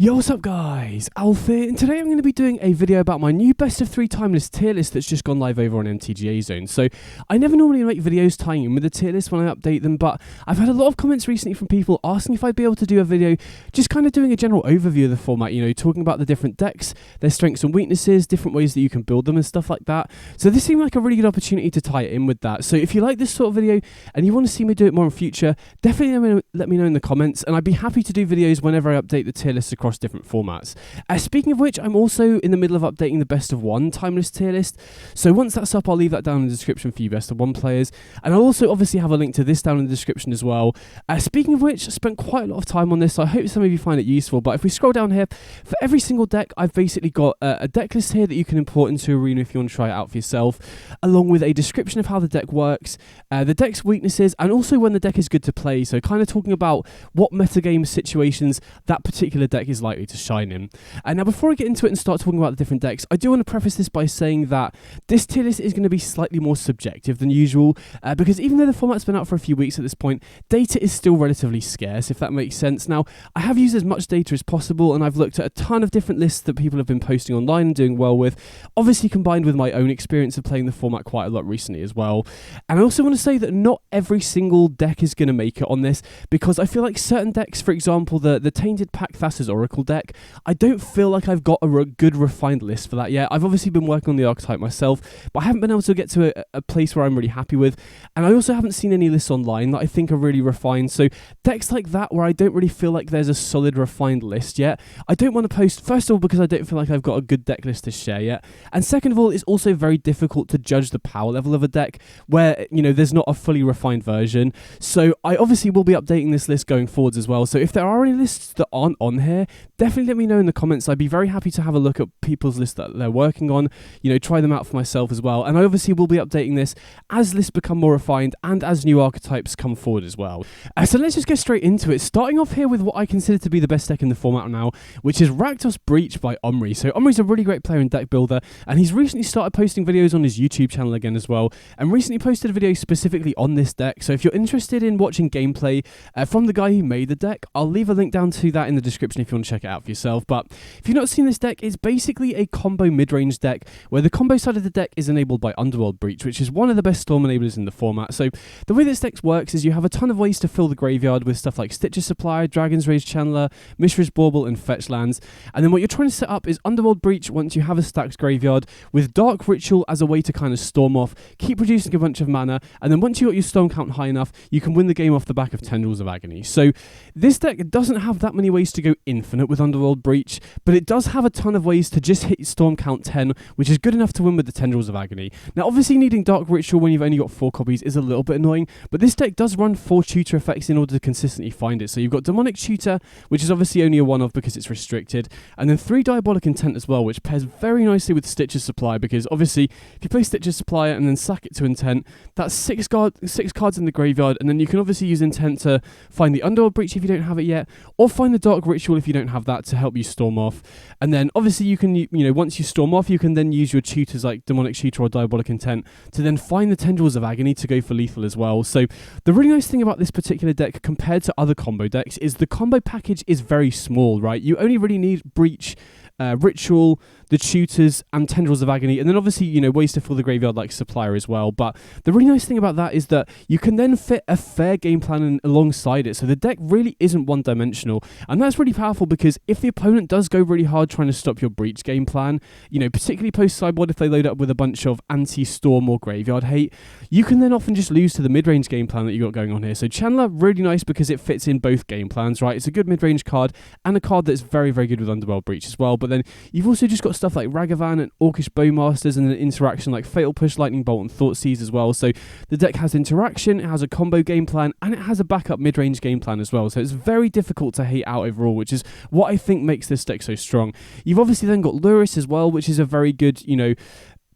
Yo, what's up guys, Alpha, and today I'm going to be doing a video about my new best of 3 timeless tier list that's just gone live over on MTG Zone. So I never normally make videos tying in with the tier list when I update them, but I've had a lot of comments recently from people asking if I'd be able to do a video just kind of doing a general overview of the format, you know, talking about the different decks, their strengths and weaknesses, different ways that you can build them and stuff like that. So this seemed like a really good opportunity to tie it in with that. So if you like this sort of video and you want to see me do it more in future, definitely let me know in the comments, and I'd be happy to do videos whenever I update the tier list across different formats. Speaking of which, I'm also in the middle of updating the best of 1 timeless tier list, so once that's up I'll leave that down in the description for you best of 1 players, and I'll also obviously have a link to this down in the description as well. Speaking of which, I spent quite a lot of time on this, so I hope some of you find it useful, but if we scroll down here, for every single deck I've basically got a deck list here that you can import into Arena if you want to try it out for yourself, along with a description of how the deck works, the deck's weaknesses, and also when the deck is good to play, so kind of talking about what metagame situations that particular deck is likely to shine in. And now before I get into it and start talking about the different decks, I do want to preface this by saying that this tier list is going to be slightly more subjective than usual, because even though the format's been out for a few weeks at this point, data is still relatively scarce, if that makes sense. Now, I have used as much data as possible, and I've looked at a ton of different lists that people have been posting online and doing well with, obviously combined with my own experience of playing the format quite a lot recently as well. And I also want to say that not every single deck is going to make it on this, because I feel like certain decks, for example, the Tainted Pack Thassa's Oracle deck, I don't feel like I've got a good refined list for that yet. I've obviously been working on the archetype myself, but I haven't been able to get to a place where I'm really happy with, and I also haven't seen any lists online that I think are really refined. So decks like that where I don't really feel like there's a solid refined list yet, I don't want to post, first of all because I don't feel like I've got a good deck list to share yet, and second of all, it's also very difficult to judge the power level of a deck where, you know, there's not a fully refined version. So I obviously will be updating this list going forwards as well, so if there are any lists that aren't on here, definitely let me know in the comments. I'd be very happy to have a look at people's lists that they're working on, you know, try them out for myself as well, and I obviously will be updating this as lists become more refined and as new archetypes come forward as well. So let's just get straight into it, starting off here with what I consider to be the best deck in the format now, which is Rakdos Breach by Omri. So Omri's a really great player and deck builder, and he's recently started posting videos on his YouTube channel again as well, and recently posted a video specifically on this deck. So if you're interested in watching gameplay from the guy who made the deck, I'll leave a link down to that in the description if you want to check it out for yourself. But if you've not seen this deck, it's basically a combo mid-range deck where the combo side of the deck is enabled by Underworld Breach, which is one of the best storm enablers in the format. So the way this deck works is you have a ton of ways to fill the graveyard with stuff like Stitcher's Supply, Dragon's Rage Channeler, Mishra's Bauble, and Fetch lands. And then what you're trying to set up is Underworld Breach once you have a stacked graveyard, with Dark Ritual as a way to kind of storm off, keep producing a bunch of mana, and then once you got your storm count high enough, you can win the game off the back of Tendrils of Agony. So this deck doesn't have that many ways to go infinite with Underworld Breach, but it does have a ton of ways to just hit storm count 10, which is good enough to win with the Tendrils of Agony. Now obviously needing Dark Ritual when you've only got 4 copies is a little bit annoying, but this deck does run 4 tutor effects in order to consistently find it. So you've got Demonic Tutor, which is obviously only a one-off because it's restricted, and then 3 Diabolic Intent as well, which pairs very nicely with Stitcher's Supply, because obviously if you play Stitcher's Supply and then sack it to Intent, that's 6 cards in the graveyard, and then you can obviously use Intent to find the Underworld Breach if you don't have it yet, or find the Dark Ritual if you don't have that to help you storm off. And then obviously you can, you know, once you storm off, you can then use your tutors like Demonic Tutor or Diabolic Intent to then find the Tendrils of Agony to go for lethal as well. So the really nice thing about this particular deck compared to other combo decks is the combo package is very small, right? You only really need Breach, Ritual, the tutors, and Tendrils of Agony, and then obviously, you know, ways to fill the graveyard like Supplier as well. But the really nice thing about that is that you can then fit a fair game plan alongside it, so the deck really isn't one-dimensional, and that's really powerful because if the opponent does go really hard trying to stop your Breach game plan, you know, particularly post-sideboard if they load up with a bunch of anti-storm or graveyard hate, you can then often just lose to the mid-range game plan that you got going on here. So Channeler, really nice because it fits in both game plans, right? It's a good mid-range card and a card that's very, very good with Underworld Breach as well. But then you've also just got stuff like Ragavan and Orcish Bowmasters, and an interaction like Fatal Push, Lightning Bolt, and Thoughtseize as well. So the deck has interaction, it has a combo game plan, and it has a backup mid-range game plan as well. So it's very difficult to hate out overall, which is what I think makes this deck so strong. You've obviously then got Lurrus as well, which is a very good, you know,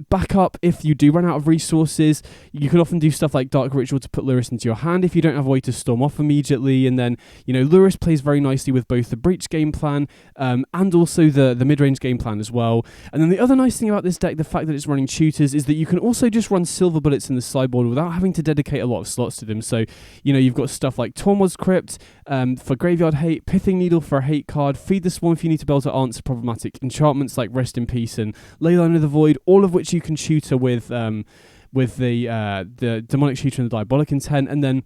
backup if you do run out of resources. You can often do stuff like Dark Ritual to put Lurrus into your hand if you don't have a way to storm off immediately, and then, you know, Lurrus plays very nicely with both the Breach game plan and also the mid-range game plan as well. And then the other nice thing about this deck, the fact that it's running tutors, is that you can also just run Silver Bullets in the sideboard without having to dedicate a lot of slots to them. So, you know, you've got stuff like Tormod's Crypt, for graveyard hate, Pithing Needle for a hate card, Feed the Swarm if you need to be able to answer problematic enchantments like Rest in Peace and Leyline of the Void, all of which you can tutor with the Demonic Tutor and the Diabolic Intent, and then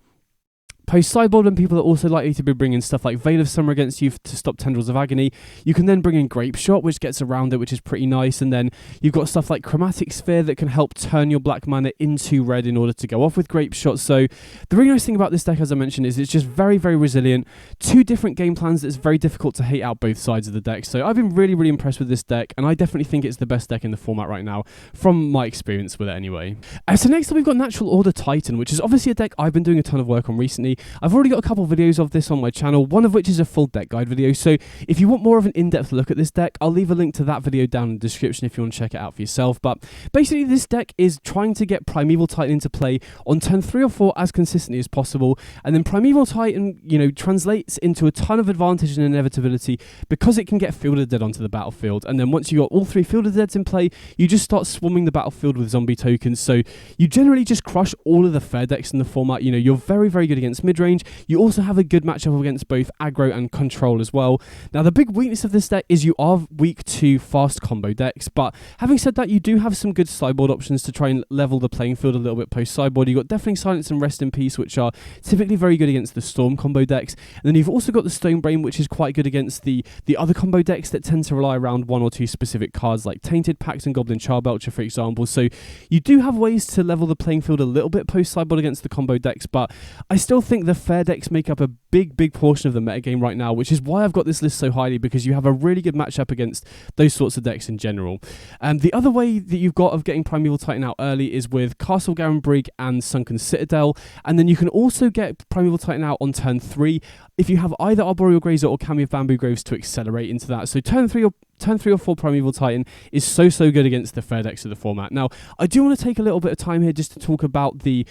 post sideboard when people are also likely to be bringing stuff like Veil of Summer against you to stop Tendrils of Agony. You can then bring in Grape Shot, which gets around it, which is pretty nice. And then you've got stuff like Chromatic Sphere that can help turn your black mana into red in order to go off with Grape Shot. So the really nice thing about this deck, as I mentioned, is it's just very, very resilient. Two different game plans that it's very difficult to hate out both sides of the deck. So I've been really, really impressed with this deck, and I definitely think it's the best deck in the format right now, from my experience with it anyway. So next up, we've got Natural Order Titan, which is obviously a deck I've been doing a ton of work on recently. I've already got a couple videos of this on my channel, one of which is a full deck guide video, so if you want more of an in-depth look at this deck, I'll leave a link to that video down in the description if you want to check it out for yourself. But basically this deck is trying to get Primeval Titan into play on turn 3 or 4 as consistently as possible, and then Primeval Titan, translates into a ton of advantage and inevitability because it can get Fielder Dead onto the battlefield, and then once you got all 3 Fielder Deads in play, you just start swarming the battlefield with zombie tokens, so you generally just crush all of the fair decks in the format. You're very, very good against mid-range. You also have a good matchup against both aggro and control as well. Now, the big weakness of this deck is you are weak to fast combo decks, but having said that, you do have some good sideboard options to try and level the playing field a little bit post sideboard. You've got definitely Silence and Rest in Peace, which are typically very good against the Storm combo decks, and then you've also got the Stone Brain, which is quite good against the other combo decks that tend to rely around one or two specific cards like Tainted Pact and Goblin Charbelcher, for example. So you do have ways to level the playing field a little bit post sideboard against the combo decks, but I still think the fair decks make up a big portion of the metagame right now, which is why I've got this list so highly, because you have a really good matchup against those sorts of decks in general. The other way that you've got of getting Primeval Titan out early is with Castle Garenbrig and Sunken Citadel, and then you can also get Primeval Titan out on turn 3 if you have either Arboreal Grazer or Cameo of Bamboo Groves to accelerate into that. So turn 3 or 4 Primeval Titan is so good against the fair decks of the format. Now, I do want to take a little bit of time here just to talk about the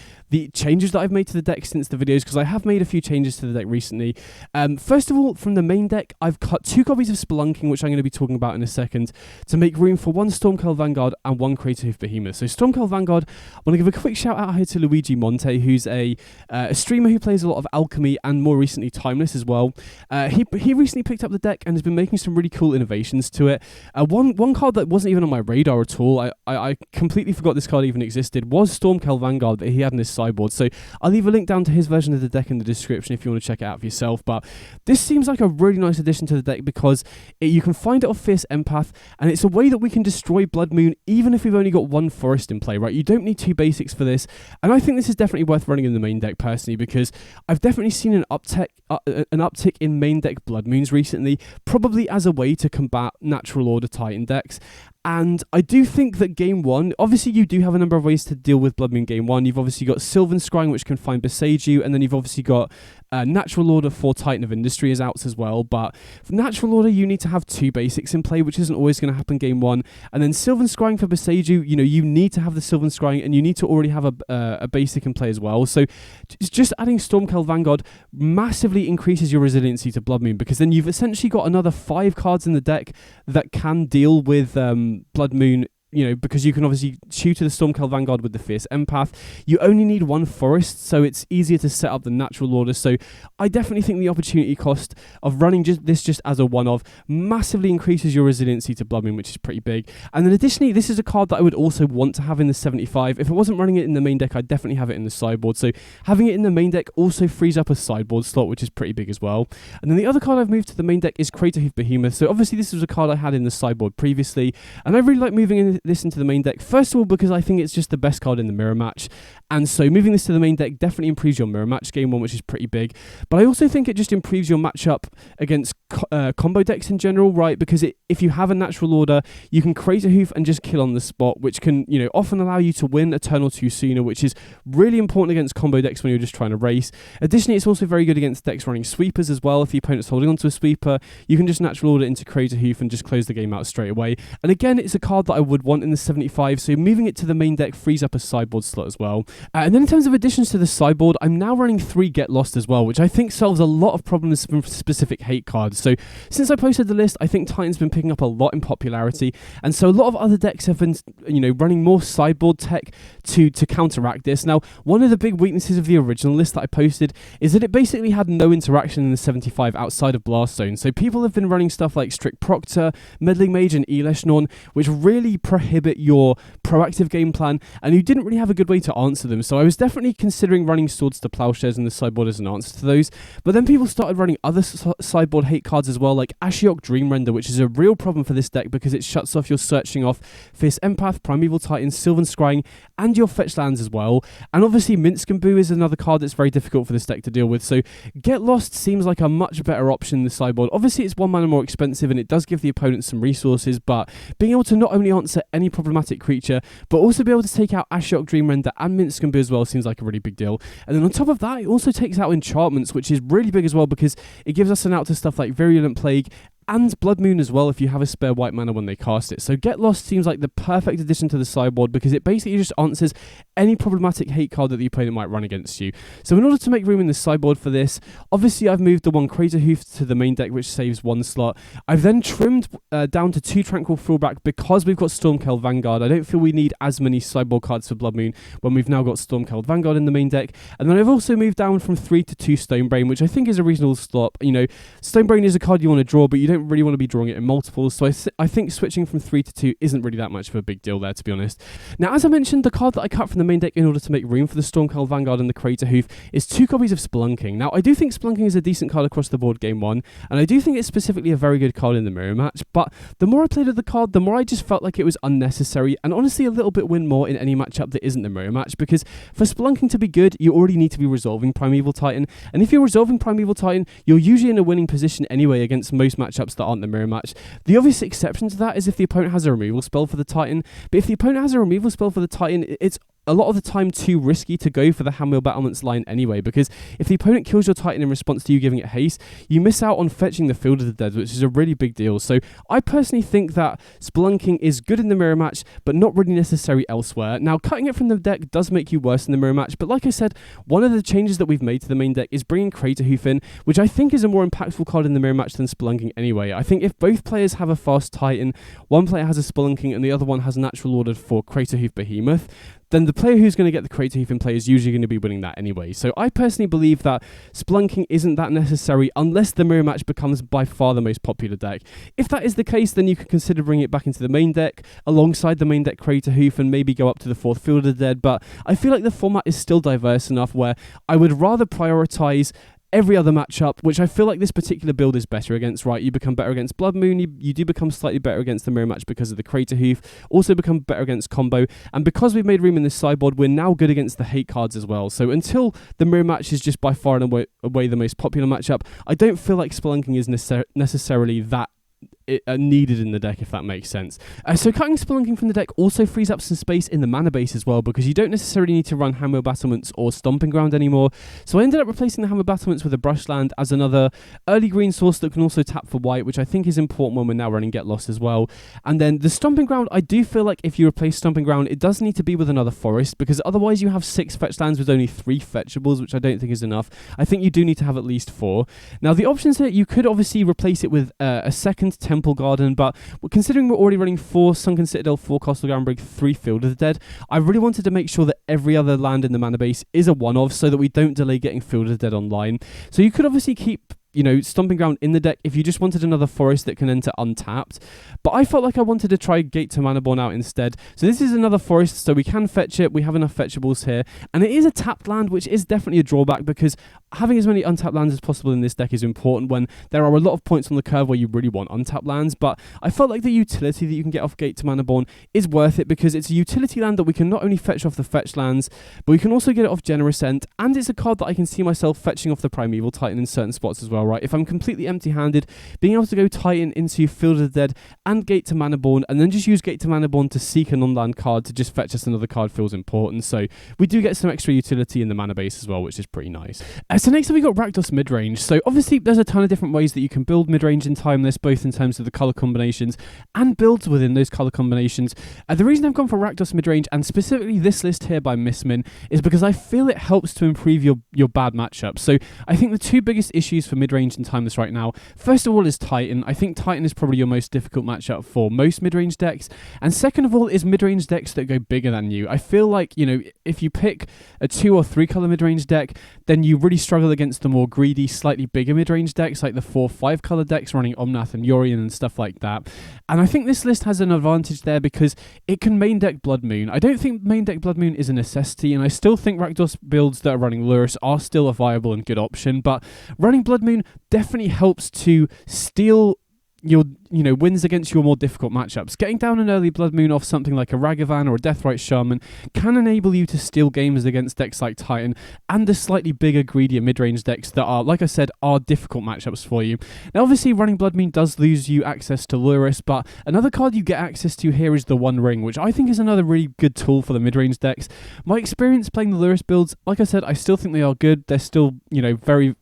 changes that I've made to the deck since the videos, because I have made a few changes to the deck recently. First of all, from the main deck, I've cut 2 copies of Spelunking, which I'm going to be talking about in a second, to make room for 1 Stormcurl Vanguard and 1 Craterhoof Behemoth. So Stormcurl Vanguard, I want to give a quick shout out here to Luigi Monte, who's a streamer who plays a lot of Alchemy and more recently Timeless as well. He recently picked up the deck and has been making some really cool innovations to it. One card that wasn't even on my radar at all, I completely forgot this card even existed, was Stormcurl Vanguard that he had in his sideboard. So I'll leave a link down to his version of the deck in the description if you want to check it out for yourself. But this seems like a really nice addition to the deck because you can find it off Fierce Empath, and it's a way that we can destroy Blood Moon even if we've only got 1 forest in play, right? You don't need 2 basics for this, and I think this is definitely worth running in the main deck personally, because I've definitely seen an uptick in main deck Blood Moons recently, probably as a way to combat Natural Order Titan decks. And I do think that game 1, obviously you do have a number of ways to deal with Blood Moon game 1. You've obviously got Sylvan Scrying, which can find Beseiju, and then you've obviously got Natural Order for Titan of Industry as outs as well. But for Natural Order, you need to have 2 basics in play, which isn't always going to happen game 1. And then Sylvan Scrying for Beseiju, you need to have the Sylvan Scrying, and you need to already have a basic in play as well. So just adding Stormcurl Vanguard massively increases your resiliency to Blood Moon, because then you've essentially got another 5 cards in the deck that can deal with Blood Moon, because you can obviously tutor the Stormcurl Vanguard with the Fierce Empath. You only need 1 forest, so it's easier to set up the Natural Order. So I definitely think the opportunity cost of running just as a one-off massively increases your resiliency to Blood Moon, which is pretty big. And then additionally, this is a card that I would also want to have in the 75. If I wasn't running it in the main deck, I'd definitely have it in the sideboard. So having it in the main deck also frees up a sideboard slot, which is pretty big as well. And then the other card I've moved to the main deck is Craterhoof Behemoth. So obviously this was a card I had in the sideboard previously, and I really like moving this into the main deck. First of all, because I think it's just the best card in the mirror match, and so moving this to the main deck definitely improves your mirror match game 1, which is pretty big. But I also think it just improves your matchup against combo decks in general, right? Because if you have a Natural Order, you can Craterhoof and just kill on the spot, which can often allow you to win a turn or 2 sooner, which is really important against combo decks when you're just trying to race. Additionally, it's also very good against decks running sweepers as well. If your opponent's holding onto a sweeper, you can just Natural Order into Craterhoof and just close the game out straight away. And again, it's a card that I would want in the 75, so moving it to the main deck frees up a sideboard slot as well. And then in terms of additions to the sideboard, I'm now running 3 Get Lost as well, which I think solves a lot of problems from specific hate cards. So since I posted the list, I think Titan's been picking up a lot in popularity, and so a lot of other decks have been, running more sideboard tech to counteract this. Now, one of the big weaknesses of the original list that I posted is that it basically had no interaction in the 75 outside of Blast Zone. So people have been running stuff like Strict Proctor, Meddling Mage, and Eleshnorn, which really prohibit your proactive game plan, and you didn't really have a good way to answer them. So I was definitely considering running Swords to Plowshares in the sideboard as an answer to those, but then people started running other sideboard hate cards as well, like Ashiok Dreamrender, which is a real problem for this deck because it shuts off your searching off Fierce Empath, Primeval Titan, Sylvan Scrying, and your fetch lands as well. And obviously Minskamboo is another card that's very difficult for this deck to deal with, so Get Lost seems like a much better option in the sideboard. Obviously it's 1 mana more expensive and it does give the opponent some resources, but being able to not only answer any problematic creature, but also be able to take out Ashiok Dreamrender and Minskamboo as well seems like a really big deal. And then on top of that, it also takes out enchantments, which is really big as well because it gives us an out to stuff like Virulent Plague and Blood Moon as well if you have a spare white mana when they cast it. So Get Lost seems like the perfect addition to the sideboard because it basically just answers any problematic hate card that the opponent might run against you. So in order to make room in the sideboard for this, obviously I've moved the 1 Craterhoof to the main deck, which saves 1 slot. I've then trimmed down to 2 Tranquil Thrallback because we've got Stormceld Vanguard. I don't feel we need as many sideboard cards for Blood Moon when we've now got Stormceld Vanguard in the main deck. And then I've also moved down from 3 to 2 Stonebrain, which I think is a reasonable slot. Stonebrain is a card you want to draw, but you don't really want to be drawing it in multiples, so I think switching from 3 to 2 isn't really that much of a big deal there, to be honest. Now, as I mentioned, the card that I cut from the main deck in order to make room for the Stormceld Vanguard and the Craterhoof is 2 copies of Spelunking. Now, I do think Spelunking is a decent card across the board game 1, and I do think it's specifically a very good card in the mirror match, but the more I played with the card, the more I just felt like it was unnecessary, and honestly a little bit win more in any matchup that isn't the mirror match, because for Spelunking to be good, you already need to be resolving Primeval Titan, and if you're resolving Primeval Titan, you're usually in a winning position anyway against most matchups that aren't the mirror match. The obvious exception to that is if the opponent has a removal spell for the Titan, but if the opponent has a removal spell for the Titan, it's a lot of the time too risky to go for the Handmill Battlements line anyway, because if the opponent kills your Titan in response to you giving it haste, you miss out on fetching the Field of the Dead, which is a really big deal. So I personally think that Spelunking is good in the mirror match, but not really necessary elsewhere. Now, cutting it from the deck does make you worse in the mirror match, but like I said, one of the changes that we've made to the main deck is bringing Craterhoof in, which I think is a more impactful card in the mirror match than Spelunking anyway. I think if both players have a fast Titan, one player has a Spelunking and the other one has natural ordered for Craterhoof Behemoth, then the player who's going to get the Craterhoof in play is usually going to be winning that anyway. So I personally believe that Spelunking isn't that necessary unless the mirror match becomes by far the most popular deck. If that is the case, then you could consider bringing it back into the main deck alongside the main deck Craterhoof and maybe go up to the 4th Field of the Dead, but I feel like the format is still diverse enough where I would rather prioritize every other matchup, which I feel like this particular build is better against, right? You become better against Blood Moon, you do become slightly better against the mirror match because of the Craterhoof, also become better against combo, and because we've made room in this sideboard, we're now good against the hate cards as well. So until the mirror match is just by far and away the most popular matchup, I don't feel like Spelunking is necessarily that needed in the deck, if that makes sense. So cutting Spelunking from the deck also frees up some space in the mana base as well, because you don't necessarily need to run Hammer Battlements or Stomping Ground anymore. So I ended up replacing the Hammer Battlements with a Brushland as another early green source that can also tap for white, which I think is important when we're now running Get Lost as well. And then the Stomping Ground, I do feel like if you replace Stomping Ground, it does need to be with another forest, because otherwise you have 6 fetch lands with only 3 fetchables, which I don't think is enough. I think you do need to have at least 4. Now the options here, you could obviously replace it with a second Temple Garden, but considering we're already running 4 Sunken Citadel, 4 Castle Groundbreak, 3 Field of the Dead, I really wanted to make sure that every other land in the mana base is a one-off so that we don't delay getting Field of the Dead online. So you could obviously keep Stomping Ground in the deck if you just wanted another forest that can enter untapped. But I felt like I wanted to try Gate to Manaborn out instead. So this is another forest, so we can fetch it. We have enough fetchables here. And it is a tapped land, which is definitely a drawback, because having as many untapped lands as possible in this deck is important when there are a lot of points on the curve where you really want untapped lands. But I felt like the utility that you can get off Gate to Manaborn is worth it, because it's a utility land that we can not only fetch off the fetch lands, but we can also get it off Generous End. And it's a card that I can see myself fetching off the Primeval Titan in certain spots as well, right? If I'm completely empty-handed, being able to go Titan into Field of the Dead and Gate to Manaborn, and then just use Gate to Manaborn to seek a non-land card to just fetch us another card feels important. So we do get some extra utility in the mana base as well, which is pretty nice. So So next up we got Rakdos Midrange. So obviously there's a ton of different ways that you can build midrange in Timeless, both in terms of the colour combinations and builds within those colour combinations. The reason I've gone for Rakdos Midrange, and specifically this list here by Missmin, is because I feel it helps to improve your bad matchups. So I think the two biggest issues for midrange in Timeless right now, first of all is Titan. I think Titan is probably your most difficult matchup for most midrange decks. And second of all is midrange decks that go bigger than you. I feel like, if you pick a 2 or 3 colour midrange deck, then you really struggle against the more greedy, slightly bigger midrange decks, like the 4-5 colour decks running Yawgmoth and Yorion and stuff like that. And I think this list has an advantage there because it can main deck Blood Moon. I don't think main deck Blood Moon is a necessity, and I still think Rakdos builds that are running Lurrus are still a viable and good option, but running Blood Moon definitely helps to steal your wins against your more difficult matchups. Getting down an early Blood Moon off something like a Ragavan or a Deathrite Shaman can enable you to steal games against decks like Titan and the slightly bigger, greedier mid-range decks that are, like I said, are difficult matchups for you. Now obviously running Blood Moon does lose you access to Lurrus, but another card you get access to here is the One Ring, which I think is another really good tool for the mid-range decks. My experience playing the Lurrus builds, like I said, I still think they are good. They're still, very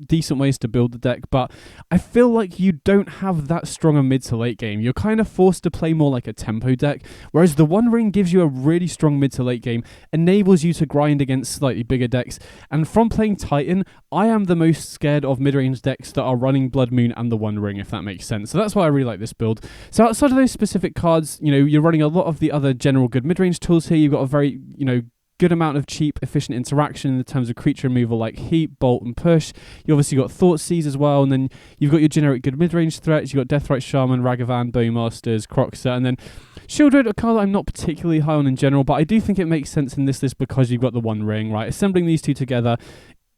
decent ways to build the deck, but I feel like you don't have that strong a mid to late game. You're kind of forced to play more like a tempo deck, whereas the One Ring gives you a really strong mid to late game, enables you to grind against slightly bigger decks. And from playing Titan, I am the most scared of mid-range decks that are running Blood Moon and the One Ring, if that makes sense. So that's why I really like this build. So outside of those specific cards, you're running a lot of the other general good mid-range tools here. You've got a very, good amount of cheap, efficient interaction in terms of creature removal like Heat, Bolt, and Push. You obviously got Thoughtseize as well, and then you've got your generic good mid-range threats. You've got Deathrite Shaman, Ragavan, Bowmasters, Croxer, and then Shieldred, a card that I'm not particularly high on in general, but I do think it makes sense in this list because you've got the One Ring, right? Assembling these two together,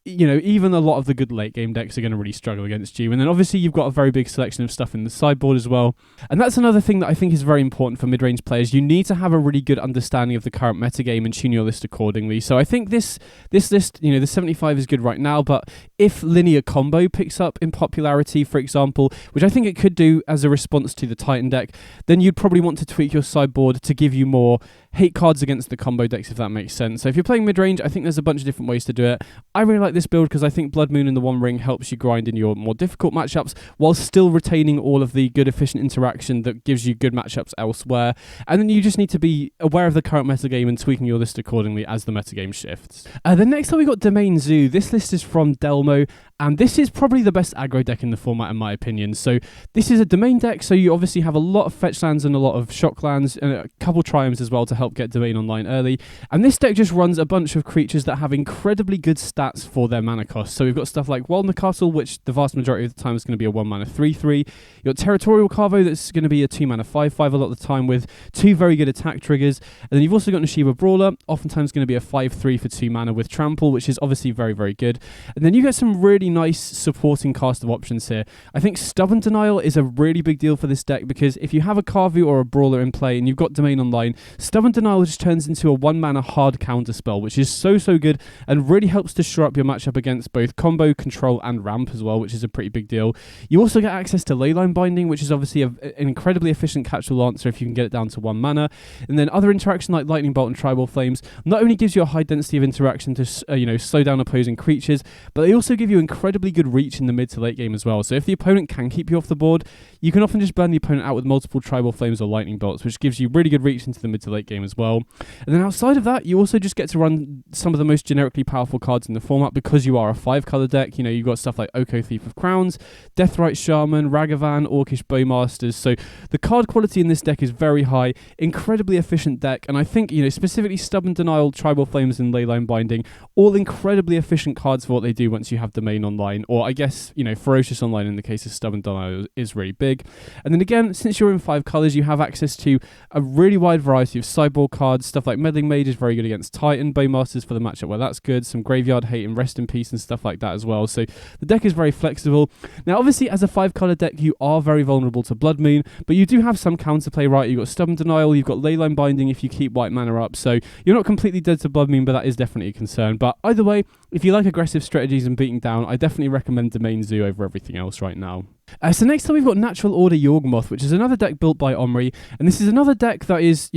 even a lot of the good late game decks are going to really struggle against you. And then obviously you've got a very big selection of stuff in the sideboard as well. And that's another thing that I think is very important for mid-range players. You need to have a really good understanding of the current metagame and tune your list accordingly. So I think this list, the 75 is good right now, but if Linear Combo picks up in popularity, for example, which I think it could do as a response to the Titan deck, then you'd probably want to tweak your sideboard to give you more hate cards against the combo decks, if that makes sense. So if you're playing mid-range, I think there's a bunch of different ways to do it. I really like this build because I think Blood Moon and the One Ring helps you grind in your more difficult matchups while still retaining all of the good efficient interaction that gives you good matchups elsewhere. And then you just need to be aware of the current metagame and tweaking your list accordingly as the metagame shifts. Then next up we got Domain Zoo. This list is from Delmo, and this is probably the best aggro deck in the format in my opinion. So this is a domain deck, so you obviously have a lot of fetch lands and a lot of shock lands and a couple triumphs as well to help get domain online early. And this deck just runs a bunch of creatures that have incredibly good stats for their mana cost. So we've got stuff like Wildner Castle, which the vast majority of the time is going to be a 1 mana 3/3. You've got Territorial Carvo, that's going to be a 2 mana 5/5 a lot of the time with 2 very good attack triggers. And then you've also got Nashiva Brawler, oftentimes going to be a 5/3 for 2 mana with Trample, which is obviously very, very good. And then you get some really nice supporting cast of options here. I think Stubborn Denial is a really big deal for this deck because if you have a Carvu or a Brawler in play and you've got Domain online, Stubborn Denial just turns into a 1 mana hard counter spell, which is so good and really helps to shore up your matchup against both combo, control, and ramp as well, which is a pretty big deal. You also get access to Leyline Binding, which is obviously an incredibly efficient catch-all answer if you can get it down to 1 mana. And then other interaction like Lightning Bolt and Tribal Flames not only gives you a high density of interaction to slow down opposing creatures, but they also give you incredibly good reach in the mid to late game as well. So if the opponent can keep you off the board, you can often just burn the opponent out with multiple Tribal Flames or Lightning Bolts, which gives you really good reach into the mid to late game as well. And then outside of that, you also just get to run some of the most generically powerful cards in the format because you are a 5-color deck. You've got stuff like Oko Thief of Crowns, Deathrite Shaman, Ragavan, Orcish Bowmasters. So the card quality in this deck is very high, incredibly efficient deck, and I think, specifically Stubborn Denial, Tribal Flames, and Leyline Binding, all incredibly efficient cards for what they do once you have Domain online, or I guess, Ferocious online in the case of Stubborn Denial is really big. And then again, since you're in 5 colors, you have access to a really wide variety of sideboard cards. Stuff like Meddling Mage is very good against Titan, Bowmasters for the matchup where that's good, some Graveyard Hate and Rest in Peace and stuff like that as well. So the deck is very flexible. Now obviously as a 5-color deck you are very vulnerable to Blood Moon, but you do have some counterplay, right? You've got Stubborn Denial, you've got Leyline Binding if you keep white mana up, so you're not completely dead to Blood Moon, but that is definitely a concern. But either way, if you like aggressive strategies and beating down, I definitely recommend Domain Zoo over everything else right now. So next up we've got Natural Order Yawgmoth, which is another deck built by Omri, and this is another deck that is,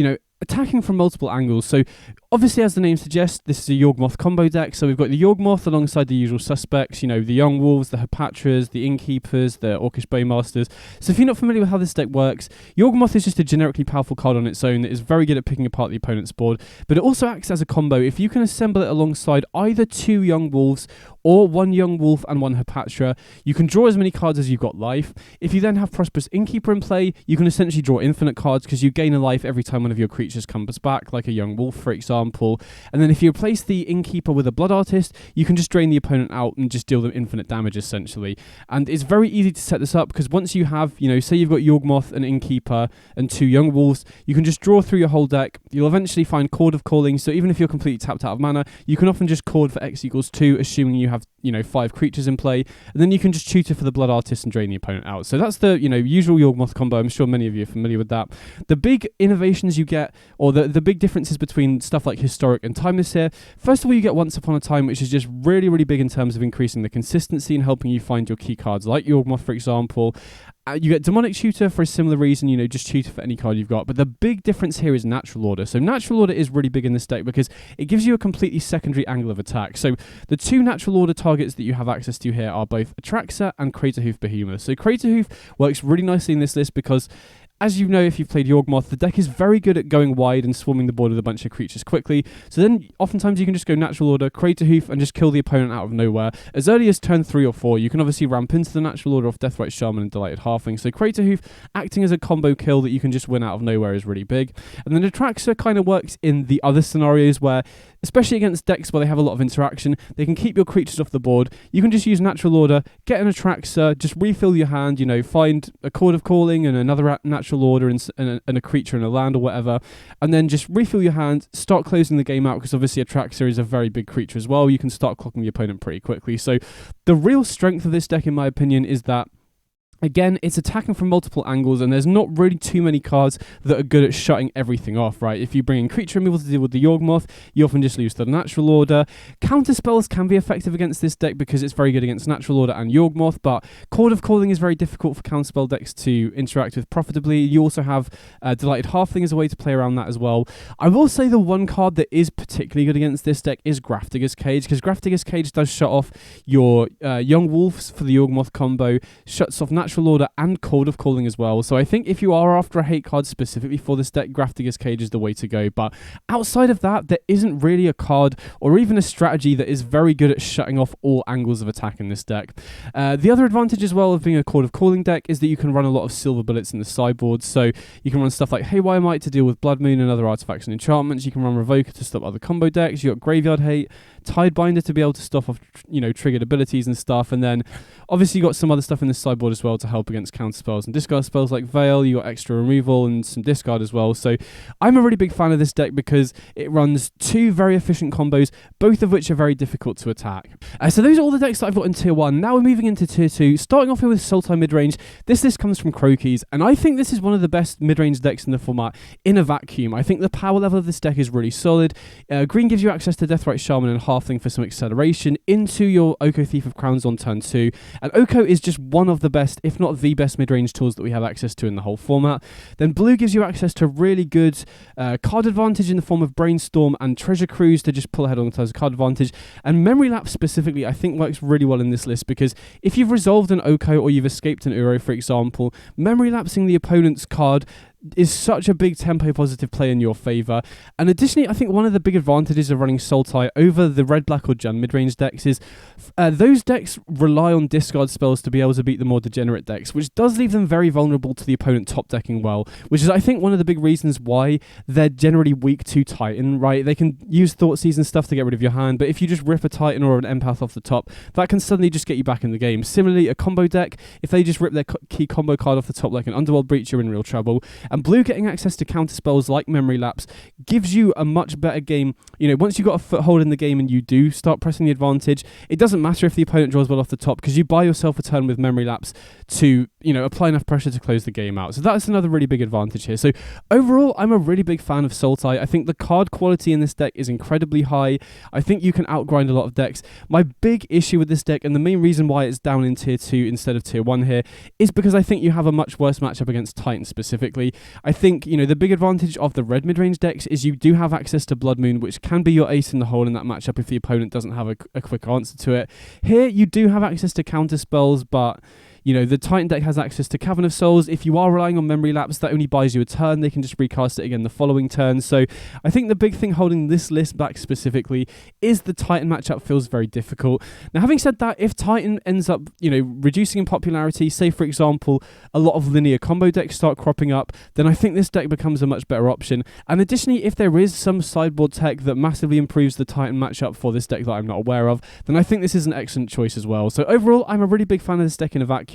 attacking from multiple angles. So Obviously, as the name suggests, this is a Yawgmoth combo deck, so we've got the Yawgmoth alongside the usual suspects, you know, the Young Wolves, the Hepatras, the Innkeepers, the Orcish Baymasters. So if you're not familiar with how this deck works, Yawgmoth is just a generically powerful card on its own that is very good at picking apart the opponent's board, but it also acts as a combo if you can assemble it alongside either 2 Young Wolves or 1 Young Wolf and 1 Hepatra. You can draw as many cards as you've got life. If you then have Prosperous Innkeeper in play, you can essentially draw infinite cards because you gain a life every time one of your creatures comes back, like a Young Wolf, for example. And then if you replace the Innkeeper with a Blood Artist, you can just drain the opponent out and just deal them infinite damage, essentially. And it's very easy to set this up because once you have, you know, say you've got Yawgmoth, an Innkeeper, and 2 Young Wolves, you can just draw through your whole deck. You'll eventually find Chord of Calling, so even if you're completely tapped out of mana, you can often just chord for X equals 2, assuming you have, you know, 5 creatures in play, and then you can just tutor for the Blood Artist and drain the opponent out. So that's the, you know, usual Yawgmoth combo. I'm sure many of you are familiar with that. The big innovations you get, or the big differences between stuff like Historic and Timeless here, first of all, you get Once Upon a Time, which is just really, really big in terms of increasing the consistency and helping you find your key cards, like Yawgmoth, for example. You get Demonic Tutor for a similar reason, you know, just tutor for any card you've got. But the big difference here is Natural Order. So Natural Order is really big in this deck because it gives you a completely secondary angle of attack. So the 2 Natural Order targets that you have access to here are both Atraxa and Craterhoof Behemoth. So Craterhoof works really nicely in this list because, as you know, if you've played Yawgmoth, the deck is very good at going wide and swarming the board with a bunch of creatures quickly. So then, oftentimes, you can just go Natural Order, Craterhoof, and just kill the opponent out of nowhere. As early as turn 3 or 4, you can obviously ramp into the Natural Order of Deathrite Shaman and Delighted Halfling. So Craterhoof, acting as a combo kill that you can just win out of nowhere, is really big. And then Atraxa kind of works in the other scenarios where, especially against decks where they have a lot of interaction, they can keep your creatures off the board. You can just use Natural Order, get an Atraxa, just refill your hand, you know, find a Chord of Calling and another Natural Order and a creature and a land or whatever, and then just refill your hand, start closing the game out, because obviously Atraxa is a very big creature as well. You can start clocking the opponent pretty quickly. So the real strength of this deck, in my opinion, is that, again, it's attacking from multiple angles, and there's not really too many cards that are good at shutting everything off, right? If you bring in creature removal to deal with the Yawgmoth, you often just lose to the Natural Order. Counter spells can be effective against this deck because it's very good against Natural Order and Yawgmoth, but Chord of Calling is very difficult for counter spell decks to interact with profitably. You also have Delighted Halfling as a way to play around that as well. I will say the one card that is particularly good against this deck is Grafdigger's Cage, because Grafdigger's Cage does shut off your Young Wolves for the Yawgmoth combo, shuts off Natural Order and Chord of Calling as well. So I think if you are after a hate card specifically for this deck, Grafdigger's Cage is the way to go. But outside of that, there isn't really a card or even a strategy that is very good at shutting off all angles of attack in this deck. The other advantage as well of being a Chord of Calling deck is that you can run a lot of silver bullets in the sideboard. So you can run stuff like Haywire Might to deal with Blood Moon and other artifacts and enchantments. You can run Revoker to stop other combo decks. You've got Graveyard Hate, Tidebinder to be able to stop off, you know, triggered abilities and stuff. And then obviously you got some other stuff in the sideboard as well to help against counter spells and discard spells like Veil. You got extra removal and some discard as well. So I'm a really big fan of this deck because it runs 2 very efficient combos, both of which are very difficult to attack. So those are all the decks that I've got in tier 1. Now we're moving into tier 2, starting off here with Sultai Midrange. This list comes from Crokies, and I think this is one of the best mid-range decks in the format in a vacuum. I think the power level of this deck is really solid. Green gives you access to Deathrite Shaman and Halfling for some acceleration into your Oko Thief of Crowns on turn 2, and Oko is just one of the best, if not the best, mid-range tools that we have access to in the whole format. Then blue gives you access to really good card advantage in the form of Brainstorm and Treasure Cruise to just pull ahead on terms of card advantage. And Memory Lapse specifically I think works really well in this list because if you've resolved an Oko or you've escaped an Uro, for example, Memory Lapsing the opponent's card is such a big tempo positive play in your favour. And additionally, I think one of the big advantages of running Sultai over the red, black or Jund mid-range decks is those decks rely on discard spells to be able to beat the more degenerate decks, which does leave them very vulnerable to the opponent top decking well, which is I think one of the big reasons why they're generally weak to Titan, right? They can use Thoughtseize and stuff to get rid of your hand, but if you just rip a Titan or an Empath off the top, that can suddenly just get you back in the game. Similarly, a combo deck, if they just rip their key combo card off the top like an Underworld Breach, you're in real trouble. And blue getting access to counter spells like Memory Lapse gives you a much better game. You know, once you've got a foothold in the game and you do start pressing the advantage, it doesn't matter if the opponent draws well off the top because you buy yourself a turn with Memory Lapse to, you know, apply enough pressure to close the game out. So that's another really big advantage here. So overall, I'm a really big fan of Sultai. I think the card quality in this deck is incredibly high. I think you can outgrind a lot of decks. My big issue with this deck, and the main reason why it's down in tier 2 instead of tier 1 here, is because I think you have a much worse matchup against Titan specifically. I think, you know, the big advantage of the red mid-range decks is you do have access to Blood Moon, which can be your ace in the hole in that matchup if the opponent doesn't have a quick answer to it. Here, you do have access to counter spells, but you know, the Titan deck has access to Cavern of Souls. If you are relying on Memory Lapse, that only buys you a turn. They can just recast it again the following turn. So I think the big thing holding this list back specifically is the Titan matchup feels very difficult. Now, having said that, if Titan ends up, you know, reducing in popularity, say, for example, a lot of linear combo decks start cropping up, then I think this deck becomes a much better option. And additionally, if there is some sideboard tech that massively improves the Titan matchup for this deck that I'm not aware of, then I think this is an excellent choice as well. So overall, I'm a really big fan of this deck in a vacuum.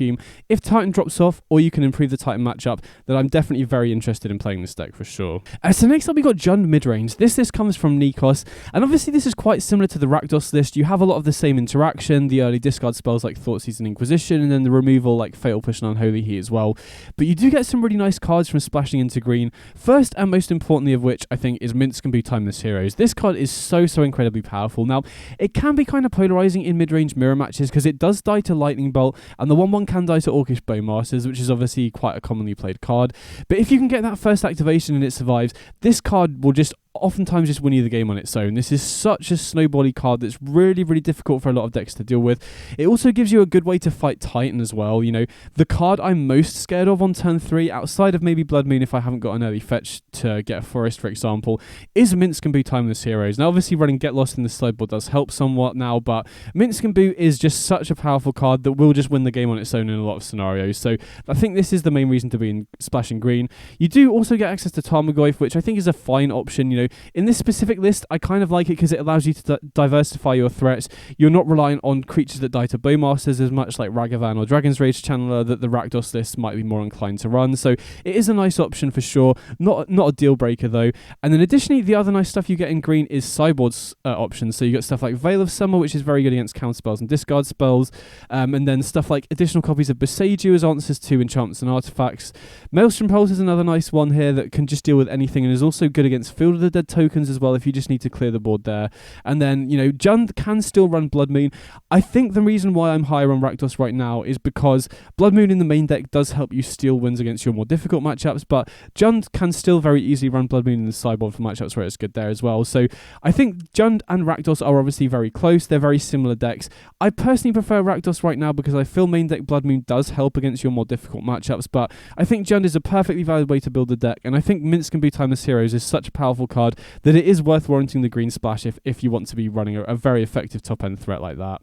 If Titan drops off, or you can improve the Titan matchup, then I'm definitely very interested in playing this deck for sure. So next up, we got Jund Midrange. This list comes from Nikos, and obviously this is quite similar to the Rakdos list. You have a lot of the same interaction, the early discard spells like Thoughtseize and Inquisition, and then the removal like Fatal Push and Unholy Heat as well. But you do get some really nice cards from splashing into green. First and most importantly of which, I think, is Mints Can Be Timeless Heroes. This card is so incredibly powerful. Now, it can be kind of polarizing in mid-range mirror matches because it does die to Lightning Bolt, and the 1/1 can die to Orcish Bowmasters, which is obviously quite a commonly played card. But if you can get that first activation and it survives, this card will just oftentimes just win you the game on its own. This is such a snowbally card that's really difficult for a lot of decks to deal with. It also gives you a good way to fight Titan as well. You know, the card I'm most scared of on turn 3, outside of maybe Blood Moon if I haven't got an early fetch to get a forest, for example, is Mints Can Be Timeless Heroes. Now, obviously running Get Lost in the sideboard does help somewhat now, but Mints Can Be is just such a powerful card that will just win the game on its own in a lot of scenarios. So I think this is the main reason to be in splashing green. You do also get access to Tarmogoyf, which I think is a fine option. You know, in this specific list, I kind of like it because it allows you to diversify your threats. You're not relying on creatures that die to Bowmasters as much, like Ragavan or Dragon's Rage Channeler, that the Rakdos list might be more inclined to run. So it is a nice option for sure. Not a deal breaker though. And then additionally, the other nice stuff you get in green is sideboard's options. So you got stuff like Veil of Summer, which is very good against counter spells and discard spells. And then stuff like additional copies of Beseiju as answers to enchantments and artifacts. Maelstrom Pulse is another nice one here that can just deal with anything and is also good against Field of the Dead tokens as well if you just need to clear the board there. And then, you know, Jund can still run Blood Moon. I think the reason why I'm higher on Rakdos right now is because Blood Moon in the main deck does help you steal wins against your more difficult matchups, but Jund can still very easily run Blood Moon in the sideboard for matchups where it's good there as well. So I think Jund and Rakdos are obviously very close. They're very similar decks. I personally prefer Rakdos right now because I feel main deck Blood Moon does help against your more difficult matchups, but I think Jund is a perfectly valid way to build the deck, and I think Mints Can Be Timeless Heroes is such a powerful card that it is worth warranting the green splash if you want to be running a very effective top-end threat like that.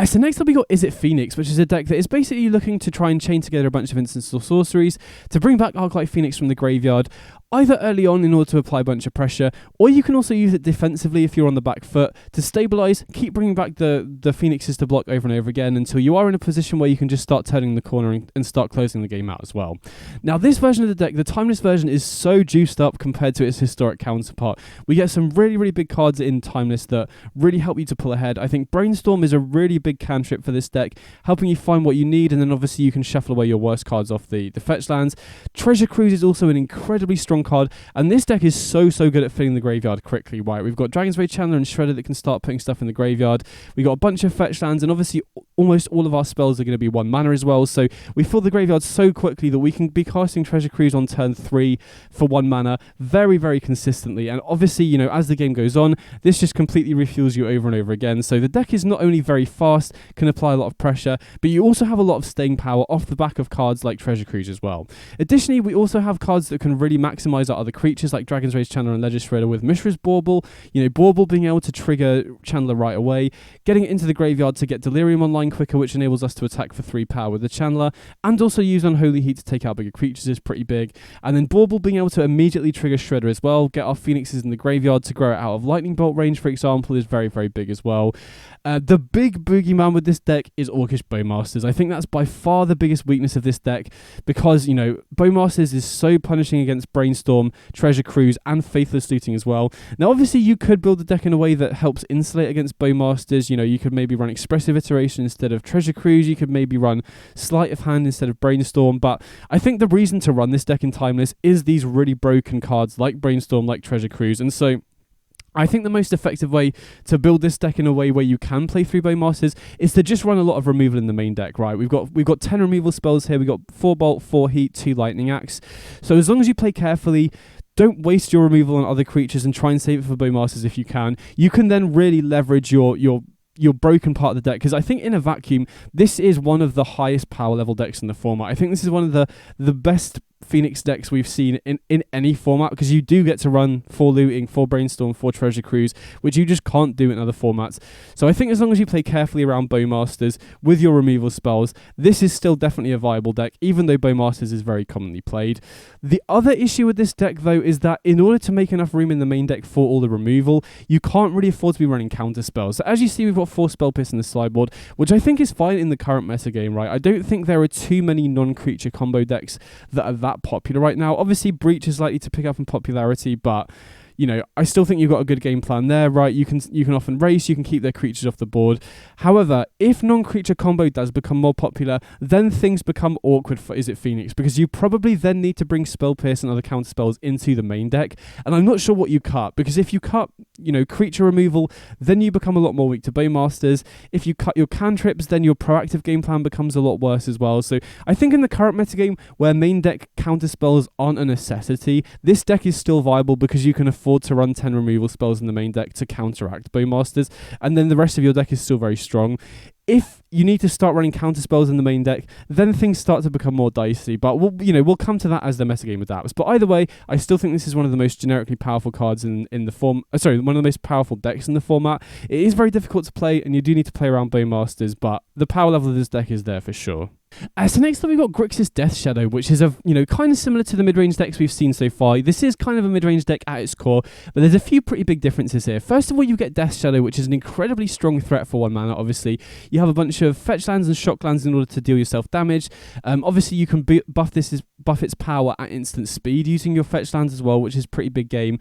So next up we got Izzet Phoenix, which is a deck that is basically looking to try and chain together a bunch of instants or sorceries to bring back Arclight Phoenix from the graveyard, either early on in order to apply a bunch of pressure, or you can also use it defensively if you're on the back foot to stabilize, keep bringing back the Phoenixes to block over and over again until you are in a position where you can just start turning the corner and start closing the game out as well. Now, this version of the deck, the Timeless version, is so juiced up compared to its historic counterpart. We get some really big cards in Timeless that really help you to pull ahead. I think Brainstorm is a really big cantrip for this deck, helping you find what you need, and then obviously you can shuffle away your worst cards off the fetch lands. Treasure Cruise is also an incredibly strong card, and this deck is so good at filling the graveyard quickly, right? We've got Dragon's Rage Channeler and Shredder that can start putting stuff in the graveyard. We got a bunch of fetch lands, and obviously almost all of our spells are going to be 1 mana as well, so we fill the graveyard so quickly that we can be casting Treasure Cruise on turn 3 for 1 mana very consistently. And obviously, you know, as the game goes on, this just completely refuels you over and over again. So the deck is not only very fast, can apply a lot of pressure, but you also have a lot of staying power off the back of cards like Treasure Cruise as well. Additionally, we also have cards that can really maximize our other creatures like Dragon's Rage Channeler and Ledger Shredder with Mishra's Bauble. You know, Bauble being able to trigger Channeler right away, getting it into the graveyard to get Delirium online quicker, which enables us to attack for 3 power with the Channeler, and also use Unholy Heat to take out bigger creatures is pretty big. And then Bauble being able to immediately trigger Shredder as well, get our Phoenixes in the graveyard to grow it out of Lightning Bolt range, for example, is very big as well. The big boogeyman with this deck is Orcish Bowmasters. I think that's by far the biggest weakness of this deck because, you know, Bowmasters is so punishing against Brainstorm, Treasure Cruise, and Faithless Looting as well. Now, obviously, you could build the deck in a way that helps insulate against Bowmasters. You know, you could maybe run Expressive Iteration instead of Treasure Cruise. You could maybe run Sleight of Hand instead of Brainstorm. But I think the reason to run this deck in Timeless is these really broken cards like Brainstorm, like Treasure Cruise. And so I think the most effective way to build this deck in a way where you can play 3 Bowmasters is to just run a lot of removal in the main deck, right? We've got 10 removal spells here. We've got 4 Bolt, 4 Heat, 2 Lightning Axe. So as long as you play carefully, don't waste your removal on other creatures and try and save it for Bowmasters if you can. You can then really leverage your broken part of the deck, because I think in a vacuum, this is one of the highest power level decks in the format. I think this is one of the best Phoenix decks we've seen in any format, because you do get to run 4 looting, 4 brainstorm, 4 treasure cruise, which you just can't do in other formats. So I think as long as you play carefully around Bowmasters with your removal spells, this is still definitely a viable deck, even though Bowmasters is very commonly played. The other issue with this deck, though, is that in order to make enough room in the main deck for all the removal, you can't really afford to be running counter spells. So as you see, we've got 4 Spell Pierce in the sideboard, which I think is fine in the current metagame, right? I don't think there are too many non-creature combo decks that are that popular right now. Obviously, Breach is likely to pick up in popularity, but you know, I still think you've got a good game plan there, right? You can often race, you can keep their creatures off the board. However, if non-creature combo does become more popular, then things become awkward for Izzet Phoenix, because you probably then need to bring Spell Pierce and other counter spells into the main deck. And I'm not sure what you cut, because if you cut, you know, creature removal, then you become a lot more weak to Bowmasters. If you cut your cantrips, then your proactive game plan becomes a lot worse as well. So I think in the current metagame, where main deck counter spells aren't a necessity, this deck is still viable because you can afford to run 10 removal spells in the main deck to counteract Bowmasters, and then the rest of your deck is still very strong. If you need to start running counter spells in the main deck, then things start to become more dicey. But we'll come to that as the metagame adapts. But either way, I still think this is one of the most generically powerful cards in the form. One of the most powerful decks in the format. It is very difficult to play, and you do need to play around Bowmasters, but the power level of this deck is there for sure. So next up we've got Grixis Death Shadow, which is kind of similar to the mid-range decks we've seen so far. This is kind of a mid-range deck at its core, but there's a few pretty big differences here. First of all, you get Death Shadow, which is an incredibly strong threat for 1 mana, obviously. You have a bunch of fetch lands and shock lands in order to deal yourself damage. Obviously, you can buff its power at instant speed using your fetch lands as well, which is pretty big game.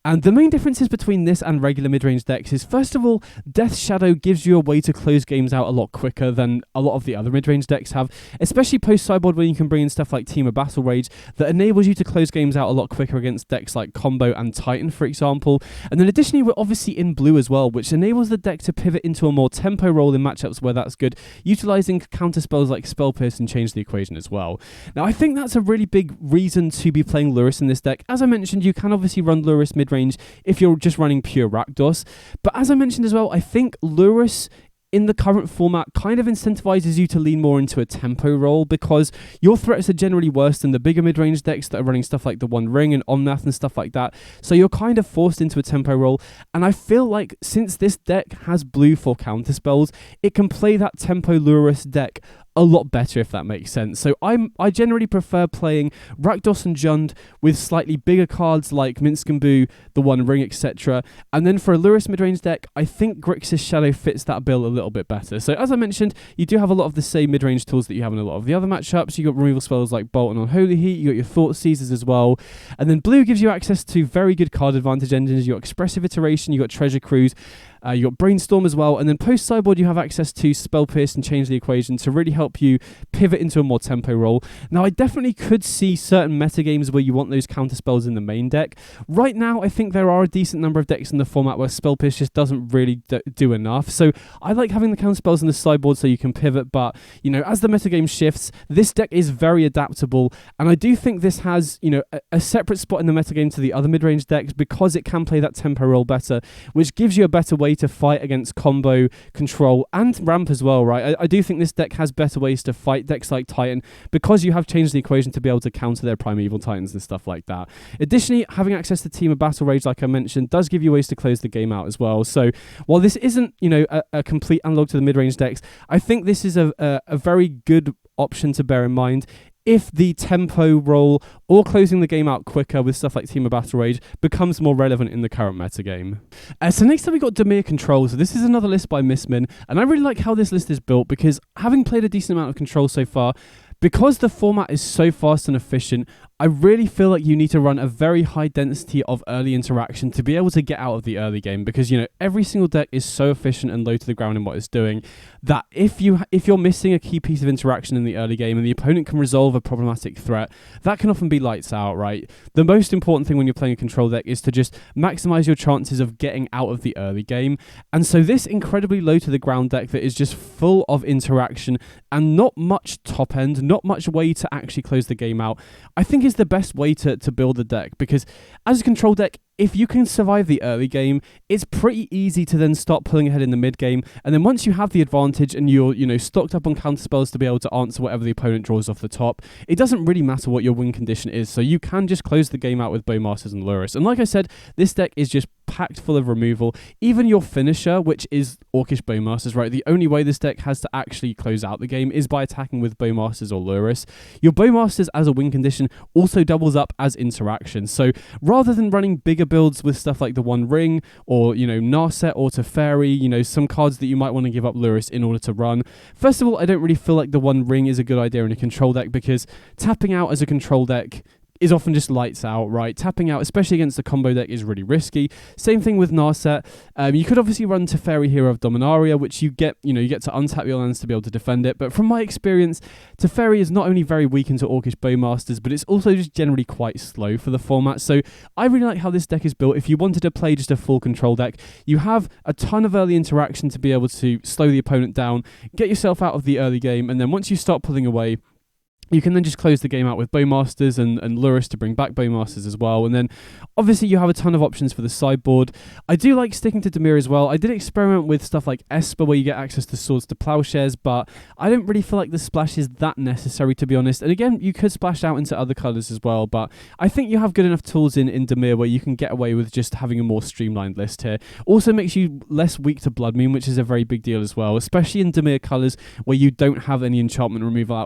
And the main differences between this and regular mid-range decks is, first of all, Death Shadow gives you a way to close games out a lot quicker than a lot of the other mid-range decks have, especially post-sideboard, when you can bring in stuff like Team of Battle Rage that enables you to close games out a lot quicker against decks like Combo and Titan, for example. And then additionally, we're obviously in blue as well, which enables the deck to pivot into a more tempo role in matchups where that's good, utilizing counter spells like Spell Pierce and change the equation as well. Now, I think that's a really big reason to be playing Lurrus in this deck. As I mentioned, you can obviously run Lurrus mid-range if you're just running pure Rakdos. But as I mentioned as well, I think Lurrus in the current format kind of incentivizes you to lean more into a tempo role, because your threats are generally worse than the bigger mid-range decks that are running stuff like the One Ring and Omnath and stuff like that. So you're kind of forced into a tempo role, and I feel like since this deck has blue for counter spells, it can play that tempo Lurrus deck a lot better, if that makes sense. So I generally prefer playing Rakdos and Jund with slightly bigger cards like Minsk and Boo, the One Ring, etc. And then for a Lurrus mid-range deck, I think Grixis Shadow fits that bill a little bit better. So as I mentioned, you do have a lot of the same mid-range tools that you have in a lot of the other matchups. You got removal spells like Bolt and Unholy Heat, you got your Thought Seizers as well. And then blue gives you access to very good card advantage engines. You got Expressive Iteration, you got Treasure Cruise, you got Brainstorm as well, and then post-sideboard you have access to Spell Pierce and Change the Equation to really help you pivot into a more tempo role. Now, I definitely could see certain metagames where you want those counter spells in the main deck. Right now, I think there are a decent number of decks in the format where Spell Pierce just doesn't really do enough. So I like having the counter spells in the sideboard so you can pivot, but as the metagame shifts, this deck is very adaptable, and I do think this has a separate spot in the metagame to the other mid-range decks because it can play that tempo role better, which gives you a better way to fight against Combo, Control, and Ramp as well, right? I do think this deck has better ways to fight decks like Titan because you have changed the equation to be able to counter their Primeval Titans and stuff like that. Additionally, having access to Team of Battle Rage, like I mentioned, does give you ways to close the game out as well. So while this isn't, a complete analog to the mid-range decks, I think this is a very good option to bear in mind if the tempo role or closing the game out quicker with stuff like Team of Battle Rage becomes more relevant in the current metagame. So next up we got Dimir Control. So this is another list by Missmin, and I really like how this list is built because having played a decent amount of Control so far, because the format is so fast and efficient, I really feel like you need to run a very high density of early interaction to be able to get out of the early game, because every single deck is so efficient and low to the ground in what it's doing that if you're missing a key piece of interaction in the early game and the opponent can resolve a problematic threat, that can often be lights out, right? The most important thing when you're playing a control deck is to just maximize your chances of getting out of the early game. And so this incredibly low to the ground deck that is just full of interaction and not much top end, not much way to actually close the game out, I think is the best way to build a deck, because as a control deck, if you can survive the early game, it's pretty easy to then start pulling ahead in the mid game. And then once you have the advantage and you're, stocked up on counter spells to be able to answer whatever the opponent draws off the top, it doesn't really matter what your win condition is. So you can just close the game out with Bowmasters and Lurrus. And like I said, this deck is just packed full of removal. Even your finisher, which is Orcish Bowmasters, right? The only way this deck has to actually close out the game is by attacking with Bowmasters or Lurrus. Your Bowmasters as a win condition also doubles up as interaction. So rather than running bigger builds with stuff like the One Ring or, Narset or Teferi, some cards that you might want to give up Lurrus in order to run. First of all, I don't really feel like the One Ring is a good idea in a control deck, because tapping out as a control deck is often just lights out, right? Tapping out, especially against a combo deck, is really risky. Same thing with Narset. You could obviously run Teferi, Hero of Dominaria, which you get to untap your lands to be able to defend it. But from my experience, Teferi is not only very weak into Orcish Bowmasters, but it's also just generally quite slow for the format. So I really like how this deck is built. If you wanted to play just a full control deck, you have a ton of early interaction to be able to slow the opponent down, get yourself out of the early game, and then once you start pulling away, you can then just close the game out with Bowmasters and Lurrus to bring back Bowmasters as well. And then obviously you have a ton of options for the sideboard. I do like sticking to Dimir as well. I did experiment with stuff like Esper where you get access to Swords to Plowshares, but I don't really feel like the splash is that necessary, to be honest. And again, you could splash out into other colours as well, but I think you have good enough tools in Dimir where you can get away with just having a more streamlined list here. Also makes you less weak to Blood Moon, which is a very big deal as well, especially in Dimir colours where you don't have any enchantment removal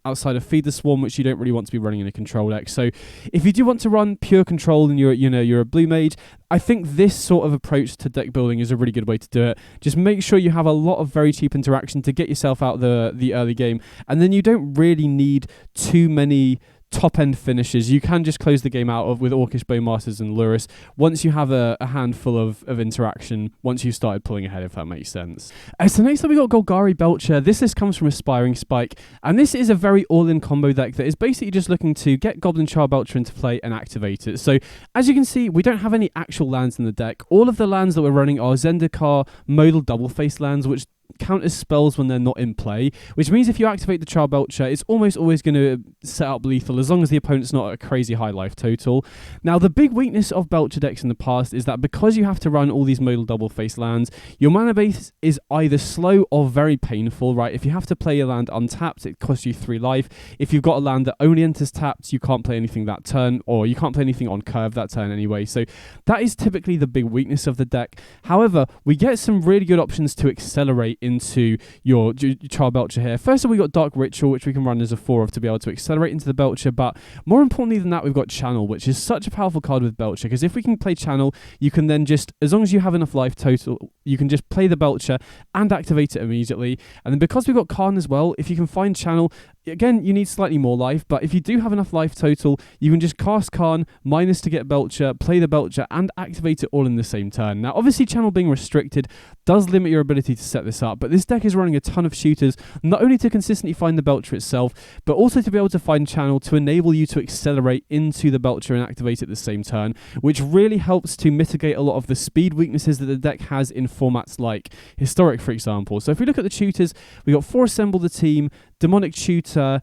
outside of Feed the Swarm, which you don't really want to be running in a control deck. So if you do want to run pure control and you're a blue mage, I think this sort of approach to deck building is a really good way to do it. Just make sure you have a lot of very cheap interaction to get yourself out the early game, and then you don't really need too many top-end finishes. You can just close the game out with Orcish Bowmasters and Lurrus once you have a handful of interaction, once you started pulling ahead, if that makes sense. So next up we got Golgari Belcher. This list comes from Aspiring Spike, and this is a very all-in combo deck that is basically just looking to get Goblin Child Belcher into play and activate it. So as you can see, we don't have any actual lands in the deck. All of the lands that we're running are Zendikar modal double-face lands, which count as spells when they're not in play, which means if you activate the Child Belcher, it's almost always going to set up lethal as long as the opponent's not at a crazy high life total. Now, the big weakness of Belcher decks in the past is that because you have to run all these modal double face lands, your mana base is either slow or very painful, right? If you have to play a land untapped, it costs you 3 life. If you've got a land that only enters tapped, you can't play anything that turn, or you can't play anything on curve that turn anyway. So that is typically the big weakness of the deck. However, we get some really good options to accelerate into your Child Belcher here. First of all, we got Dark Ritual, which we can run as a 4 of to be able to accelerate into the Belcher, but more importantly than that, we've got Channel, which is such a powerful card with Belcher, because if we can play Channel, you can then just, as long as you have enough life total, you can just play the Belcher and activate it immediately. And then because we've got Karn as well, if you can find Channel, again, you need slightly more life, but if you do have enough life total, you can just cast Karn, minus to get Belcher, play the Belcher, and activate it all in the same turn. Now, obviously, Channel being restricted does limit your ability to set this up, but this deck is running a ton of shooters, not only to consistently find the Belcher itself, but also to be able to find Channel to enable you to accelerate into the Belcher and activate it at the same turn, which really helps to mitigate a lot of the speed weaknesses that the deck has in formats like Historic, for example. So if we look at the tutors, we got 4 Assemble the Team, Demonic Tutor,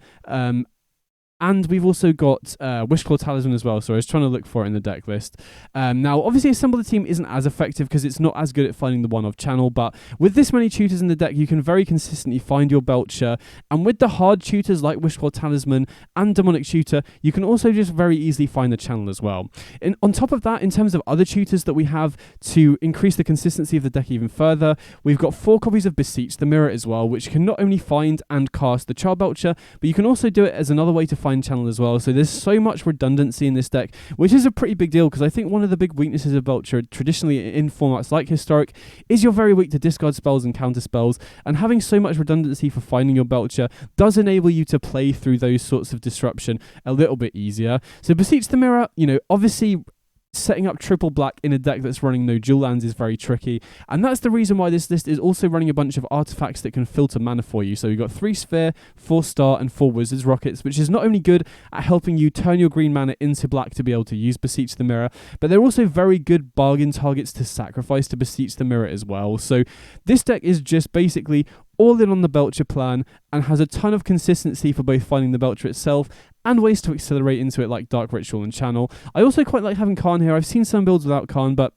and we've also got Wishclaw Talisman as well, so I was trying to look for it in the deck list. Now, obviously, Assemble the Team isn't as effective because it's not as good at finding the one-off Channel, but with this many tutors in the deck, you can very consistently find your Belcher, and with the hard tutors like Wishclaw Talisman and Demonic Tutor, you can also just very easily find the Channel as well. And on top of that, in terms of other tutors that we have to increase the consistency of the deck even further, we've got 4 copies of Beseech the Mirror as well, which can not only find and cast the Child Belcher, but you can also do it as another way to find find channel as well. So there's so much redundancy in this deck, which is a pretty big deal, because I think one of the big weaknesses of Belcher traditionally in formats like Historic is you're very weak to discard spells and counter spells, and having so much redundancy for finding your Belcher does enable you to play through those sorts of disruption a little bit easier. So Beseech the Mirror, obviously setting up triple black in a deck that's running no dual lands is very tricky, and that's the reason why this list is also running a bunch of artifacts that can filter mana for you. So you've got 3 Sphere, 4 Star, and 4 Wizards Rockets, which is not only good at helping you turn your green mana into black to be able to use Beseech the Mirror, but they're also very good bargain targets to sacrifice to Beseech the Mirror as well. So this deck is just basically all in on the Belcher plan and has a ton of consistency for both finding the Belcher itself and ways to accelerate into it like Dark Ritual and Channel. I also quite like having Karn here. I've seen some builds without Karn, but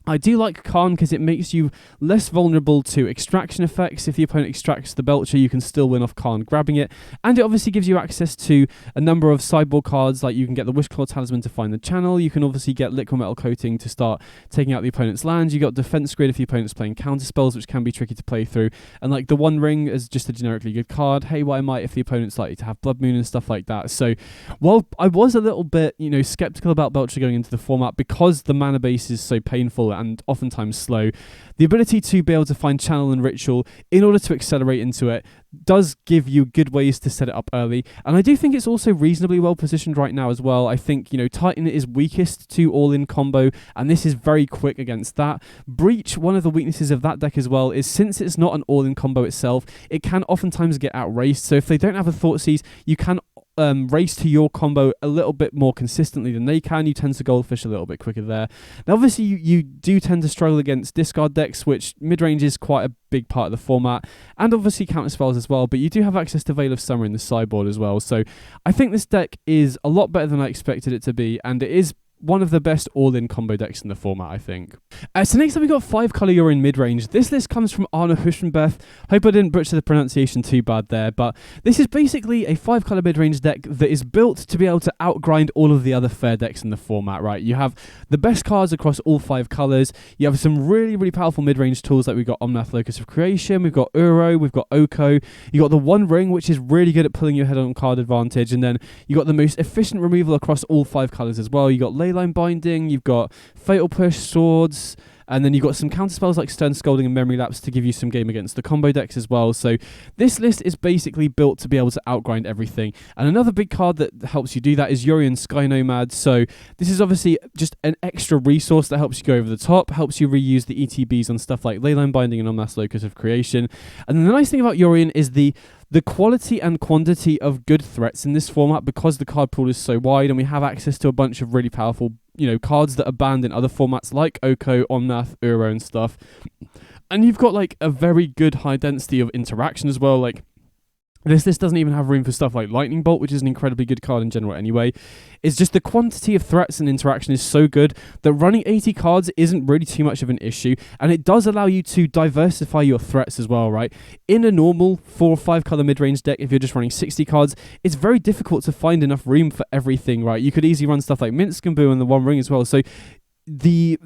I do like Karn because it makes you less vulnerable to extraction effects. If the opponent extracts the Belcher, you can still win off Karn grabbing it. And it obviously gives you access to a number of sideboard cards, like you can get the Wishclaw Talisman to find the channel. You can obviously get Liquid Metal Coating to start taking out the opponent's lands. You got Defense Grid if the opponent's playing counter spells, which can be tricky to play through. And like the One Ring is just a generically good card. Haywire Might if the opponent's likely to have Blood Moon and stuff like that. So while I was a little bit, skeptical about Belcher going into the format because the mana base is so painful and oftentimes slow, the ability to be able to find Channel and Ritual in order to accelerate into it does give you good ways to set it up early. And I do think it's also reasonably well positioned right now as well. I think, Titan is weakest to all-in combo, and this is very quick against that. Breach, one of the weaknesses of that deck as well, is since it's not an all-in combo itself, it can oftentimes get outraced. So if they don't have a Thoughtseize, you can race to your combo a little bit more consistently than they can. You tend to goldfish a little bit quicker there. Now obviously you do tend to struggle against discard decks, which midrange is quite a big part of the format, and obviously counter spells as well, but you do have access to Veil of Summer in the sideboard as well. So I think this deck is a lot better than I expected it to be, and it is one of the best all-in combo decks in the format, I think. So next up we got 5 Color Yorion Midrange. This list comes from Arna Huschenbeth. Hope I didn't butcher the pronunciation too bad there, but this is basically a 5 color midrange deck that is built to be able to outgrind all of the other fair decks in the format, right? You have the best cards across all 5 colors. You have some really, really powerful midrange tools, like we've got Omnath Locus of Creation, we've got Uro, we've got Oko, you got the One Ring, which is really good at pulling your head on card advantage, and then you got the most efficient removal across all 5 colors as well. You got Leyline Binding, you've got Fatal Push, Swords, and then you've got some counter spells like Stern Scolding and Memory Lapse to give you some game against the combo decks as well. So this list is basically built to be able to outgrind everything. And another big card that helps you do that is Yorion Sky Nomad. So this is obviously just an extra resource that helps you go over the top, helps you reuse the ETBs on stuff like Leyline Binding and Omnath Locus of Creation. And then the nice thing about Yorion is the quality and quantity of good threats in this format, because the card pool is so wide and we have access to a bunch of really powerful, cards that are banned in other formats like Oko, Omnath, Uro and stuff. And you've got like a very good high density of interaction as well. Like this list doesn't even have room for stuff like Lightning Bolt, which is an incredibly good card in general anyway. It's just the quantity of threats and interaction is so good that running 80 cards isn't really too much of an issue, and it does allow you to diversify your threats as well, right? In a normal 4 or 5 color midrange deck, if you're just running 60 cards, it's very difficult to find enough room for everything, right? You could easily run stuff like Minsk and Boo and the One Ring as well. So the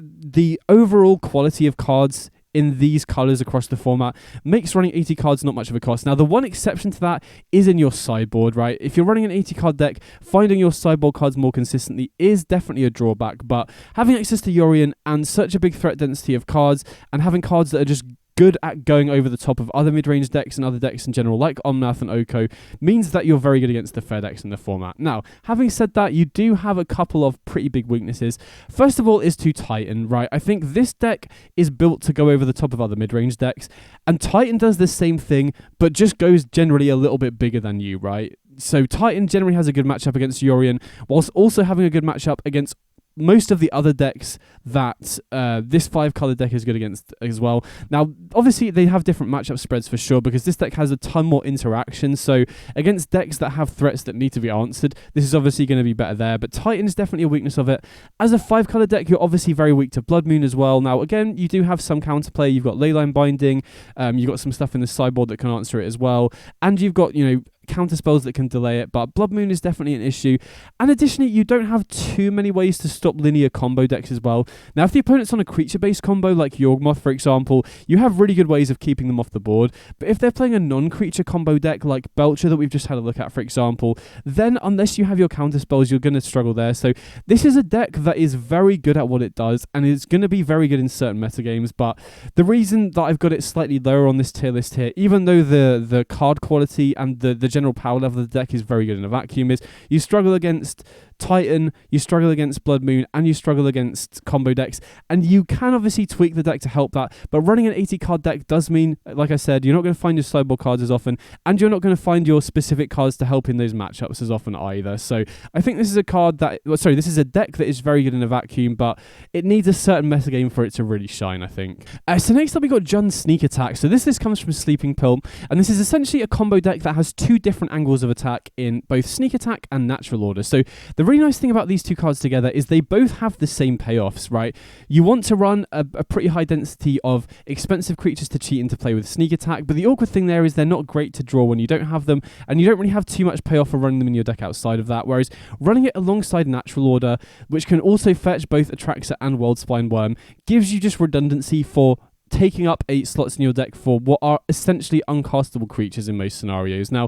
overall quality of cards in these colors across the format makes running 80 cards not much of a cost. Now the one exception to that is in your sideboard, right? If you're running an 80 card deck, finding your sideboard cards more consistently is definitely a drawback, but having access to Yorion and such a big threat density of cards, and having cards that are just good at going over the top of other mid-range decks and other decks in general, like Omnath and Oko, means that you're very good against the fair decks in the format. Now, having said that, you do have a couple of pretty big weaknesses. First of all is to Titan, right? I think this deck is built to go over the top of other mid-range decks, and Titan does the same thing, but just goes generally a little bit bigger than you, right? So Titan generally has a good matchup against Yorion, whilst also having a good matchup against most of the other decks that this 5 color deck is good against as well. Now, obviously, they have different matchup spreads for sure, because this deck has a ton more interaction. So against decks that have threats that need to be answered, this is obviously going to be better there. But Titan is definitely a weakness of it. As a 5 color deck, you're obviously very weak to Blood Moon as well. Now, again, you do have some counterplay. You've got Leyline Binding. You've got some stuff in the sideboard that can answer it as well. And you've got, counter spells that can delay it, but Blood Moon is definitely an issue. And additionally, you don't have too many ways to stop linear combo decks as well. Now, if the opponent's on a creature-based combo, like Yawgmoth, for example, you have really good ways of keeping them off the board. But if they're playing a non-creature combo deck, like Belcher that we've just had a look at, for example, then unless you have your counter spells, you're going to struggle there. So this is a deck that is very good at what it does, and is going to be very good in certain metagames. But the reason that I've got it slightly lower on this tier list here, even though the card quality and the general power level of the deck is very good in a vacuum, is you struggle against Titan, you struggle against Blood Moon, and you struggle against combo decks, and you can obviously tweak the deck to help that, but running an 80 card deck does mean, like I said, you're not going to find your sideboard cards as often, and you're not going to find your specific cards to help in those matchups as often either. So I think this is a this is a deck that is very good in a vacuum, but it needs a certain metagame for it to really shine, I think. So next up we got Jund Sneak Attack. So this comes from Sleeping Pill, and this is essentially a combo deck that has two different angles of attack in both Sneak Attack and Natural Order. So the really nice thing about these two cards together is they both have the same payoffs, right? You want to run a pretty high density of expensive creatures to cheat into play with Sneak Attack, but the awkward thing there is they're not great to draw when you don't have them, and you don't really have too much payoff for running them in your deck outside of that, whereas running it alongside Natural Order, which can also fetch both Atraxa and Worldspine Worm, gives you just redundancy for taking up 8 slots in your deck for what are essentially uncastable creatures in most scenarios. Now,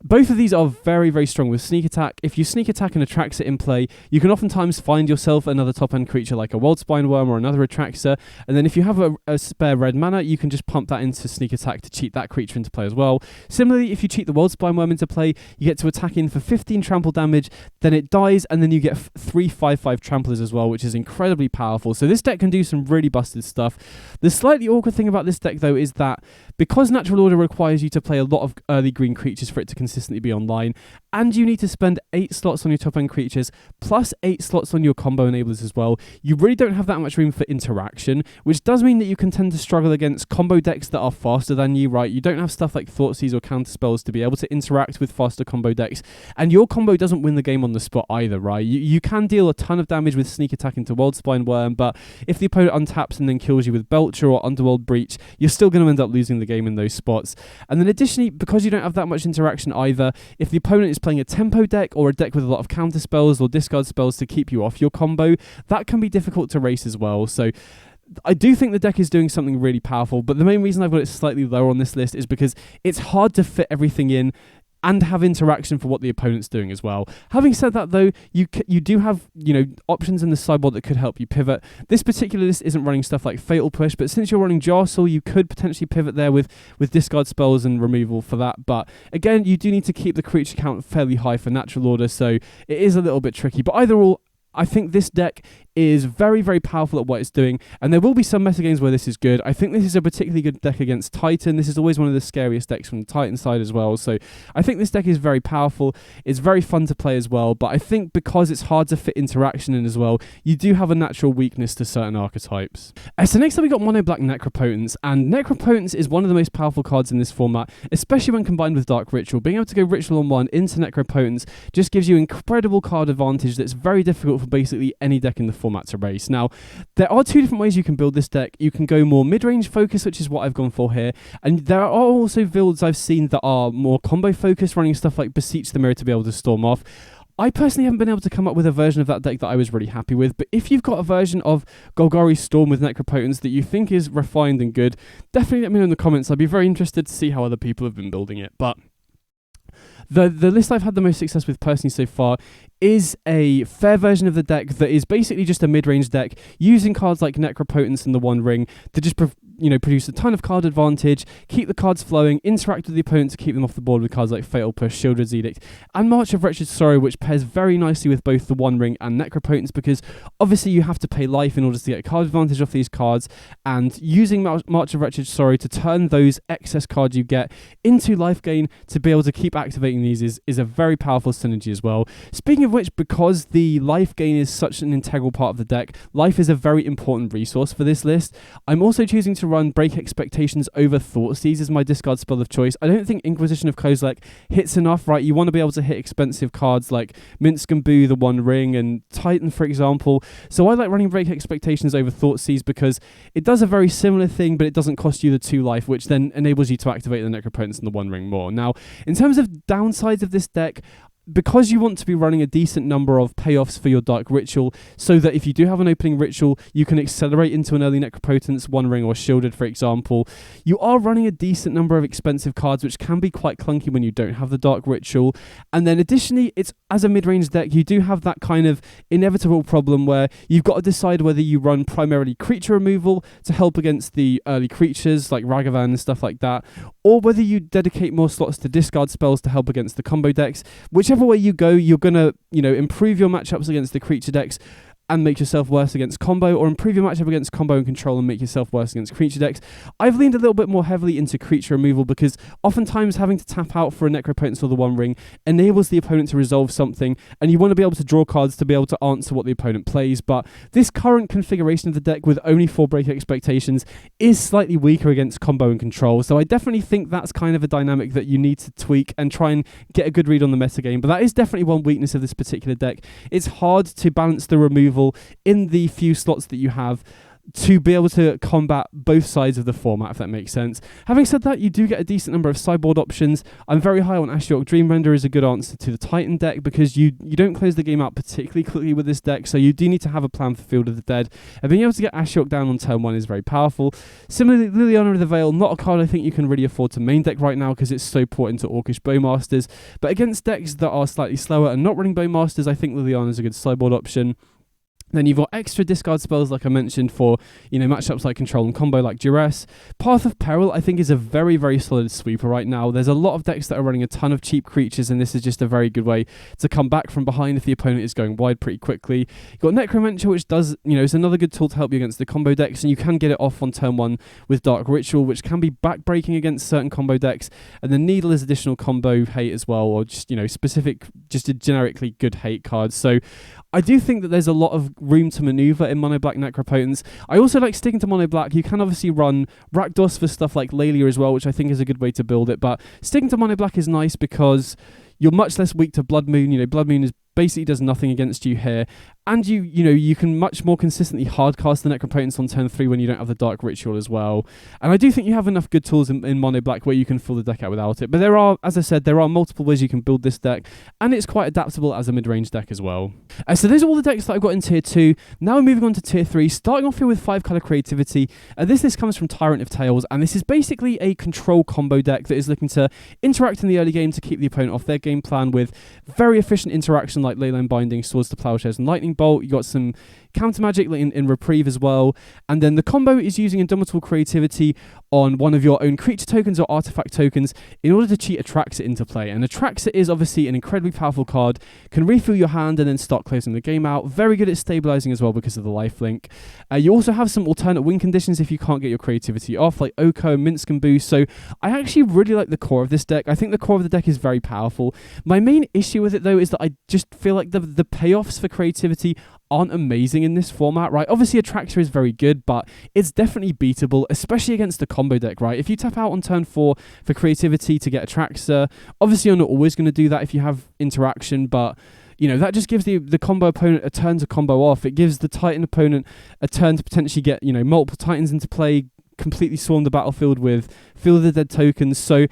both of these are very, very strong with Sneak Attack. If you Sneak Attack and Atraxa in play, you can oftentimes find yourself another top-end creature like a Worldspine Worm or another Atraxa, and then if you have a spare red mana, you can just pump that into Sneak Attack to cheat that creature into play as well. Similarly, if you cheat the Worldspine Worm into play, you get to attack in for 15 trample damage, then it dies, and then you get 3 5/5 tramplers as well, which is incredibly powerful. So this deck can do some really busted stuff. The slightly awkward thing about this deck, though, is that because Natural Order requires you to play a lot of early green creatures for it to consistently be online, and you need to spend 8 slots on your top end creatures plus 8 slots on your combo enablers as well, you really don't have that much room for interaction, which does mean that you can tend to struggle against combo decks that are faster than you, right? You don't have stuff like Thoughtseize or counter spells to be able to interact with faster combo decks, and your combo doesn't win the game on the spot either, right? You can deal a ton of damage with Sneak Attack into Worldspine Worm, but if the opponent untaps and then kills you with Belcher or Underworld Breach, you're still going to end up losing the game in those spots. And then additionally, because you don't have that much interaction either, if the opponent is playing a tempo deck or a deck with a lot of counter spells or discard spells to keep you off your combo, that can be difficult to race as well. So I do think the deck is doing something really powerful, but the main reason I've got it slightly lower on this list is because it's hard to fit everything in and have interaction for what the opponent's doing as well. Having said that, though, you do have, options in the sideboard that could help you pivot. This particular list isn't running stuff like Fatal Push, but since you're running Jarsoul, you could potentially pivot there with discard spells and removal for that. But again, you do need to keep the creature count fairly high for Natural Order, so it is a little bit tricky. But either or, I think this deck is very, very powerful at what it's doing, and there will be some metagames where this is good. I think this is a particularly good deck against Titan. This is always one of the scariest decks from the Titan side as well, so I think this deck is very powerful. It's very fun to play as well, but I think because it's hard to fit interaction in as well, you do have a natural weakness to certain archetypes. So next up we got Mono Black Necropotence, and Necropotence is one of the most powerful cards in this format, especially when combined with Dark Ritual. Being able to go Ritual on 1 into Necropotence just gives you incredible card advantage that's very difficult for basically any deck in the format to race. Now, there are 2 different ways you can build this deck. You can go more mid-range focus, which is what I've gone for here, and there are also builds I've seen that are more combo focused, running stuff like Beseech the Mirror to be able to storm off. I personally haven't been able to come up with a version of that deck that I was really happy with, but if you've got a version of Golgari Storm with Necropotence that you think is refined and good, definitely let me know in the comments. I'd be very interested to see how other people have been building it. But the list I've had the most success with personally so far is a fair version of the deck that is basically just a mid-range deck using cards like Necropotence and the One Ring to just produce a ton of card advantage, keep the cards flowing, interact with the opponent to keep them off the board with cards like Fatal Push, Shieldred's Edict, and March of Wretched Sorrow, which pairs very nicely with both the One Ring and Necropotence, because obviously you have to pay life in order to get card advantage off these cards, and using March of Wretched Sorrow to turn those excess cards you get into life gain to be able to keep activating these is a very powerful synergy as well. Speaking of which, because the life gain is such an integral part of the deck, life is a very important resource for this list. I'm also choosing to to run Break Expectations over Thoughtseize as my discard spell of choice. I don't think Inquisition of Kozilek hits enough, right? You want to be able to hit expensive cards like Minsk and Boo, the One Ring, and Titan, for example. So I like running Break Expectations over Thoughtseize because it does a very similar thing, but it doesn't cost you the 2 life, which then enables you to activate the Necropotence and the One Ring more. Now, in terms of downsides of this deck, because you want to be running a decent number of payoffs for your Dark Ritual, so that if you do have an opening ritual, you can accelerate into an early Necropotence, One Ring, or Shielded, for example. You are running a decent number of expensive cards, which can be quite clunky when you don't have the Dark Ritual. And then additionally, it's as a mid-range deck, you do have that kind of inevitable problem where you've got to decide whether you run primarily creature removal to help against the early creatures like Ragavan and stuff like that, or whether you dedicate more slots to discard spells to help against the combo decks. Whichever way you go, you're going to, improve your matchups against the creature decks and make yourself worse against combo, or improve your matchup against combo and control and make yourself worse against creature decks. I've leaned a little bit more heavily into creature removal because oftentimes having to tap out for a Necropotence or the One Ring enables the opponent to resolve something, and you want to be able to draw cards to be able to answer what the opponent plays. But this current configuration of the deck with only 4 Break Expectations is slightly weaker against combo and control, so I definitely think that's kind of a dynamic that you need to tweak and try and get a good read on the metagame. But that is definitely one weakness of this particular deck. It's hard to balance the removal in the few slots that you have to be able to combat both sides of the format, if that makes sense. Having said that, you do get a decent number of sideboard options. I'm very high on Ashiok Dreamrender as a good answer to the Titan deck because you don't close the game out particularly quickly with this deck, so you do need to have a plan for Field of the Dead. And being able to get Ashiok down on turn 1 is very powerful. Similarly, Liliana of the Veil, not a card I think you can really afford to main deck right now because it's so important to Orcish Bowmasters. But against decks that are slightly slower and not running Bowmasters, I think Liliana is a good sideboard option. Then you've got extra discard spells, like I mentioned, for matchups like Control and Combo, like Duress. Path of Peril, I think, is a very, very solid sweeper right now. There's a lot of decks that are running a ton of cheap creatures, and this is just a very good way to come back from behind if the opponent is going wide pretty quickly. You've got Necromancer, which does, is another good tool to help you against the combo decks, and you can get it off on turn 1 with Dark Ritual, which can be backbreaking against certain combo decks. And the Needle is additional combo hate as well, or just, specific, just a generically good hate card. So I do think that there's a lot of room to maneuver in mono black Necropotence. I also like sticking to mono black. You can obviously run Rakdos for stuff like Lelia as well, which I think is a good way to build it, but sticking to mono black is nice because you're much less weak to Blood Moon. Blood Moon basically does nothing against you here, and you can much more consistently hardcast the Necropotence on turn 3 when you don't have the Dark Ritual as well. And I do think you have enough good tools in mono black where you can fill the deck out without it. But there are, as I said, multiple ways you can build this deck, and it's quite adaptable as a mid-range deck as well. So those are all the decks that I've got in tier 2. Now we're moving on to tier 3, starting off here with 5-color creativity. This comes from Tyrant of Tales, and this is basically a control combo deck that is looking to interact in the early game to keep the opponent off their game plan with very efficient interaction like Leyline Binding, Swords to Plowshares, and Lightning Bolt. You got some counter magic in Reprieve as well, and then the combo is using Indomitable Creativity on one of your own creature tokens or artifact tokens in order to cheat Atraxa into play. And Atraxa is obviously an incredibly powerful card, can refill your hand and then start closing the game out. Very good at stabilizing as well because of the lifelink. You also have some alternate win conditions if you can't get your creativity off, like Oko and Minsk and Boo. So I actually really like the core of this deck. I think the core of the deck is very powerful. My main issue with it though is that I just feel like the payoffs for creativity aren't amazing in this format, right? Obviously Atraxa is very good, but it's definitely beatable, especially against the combo deck, right? If you tap out on turn 4 for creativity to get Atraxa, obviously you're not always going to do that if you have interaction, but that just gives the combo opponent a turn to combo off. It gives the Titan opponent a turn to potentially get, multiple Titans into play, completely swarm the battlefield with Field of the Dead tokens. So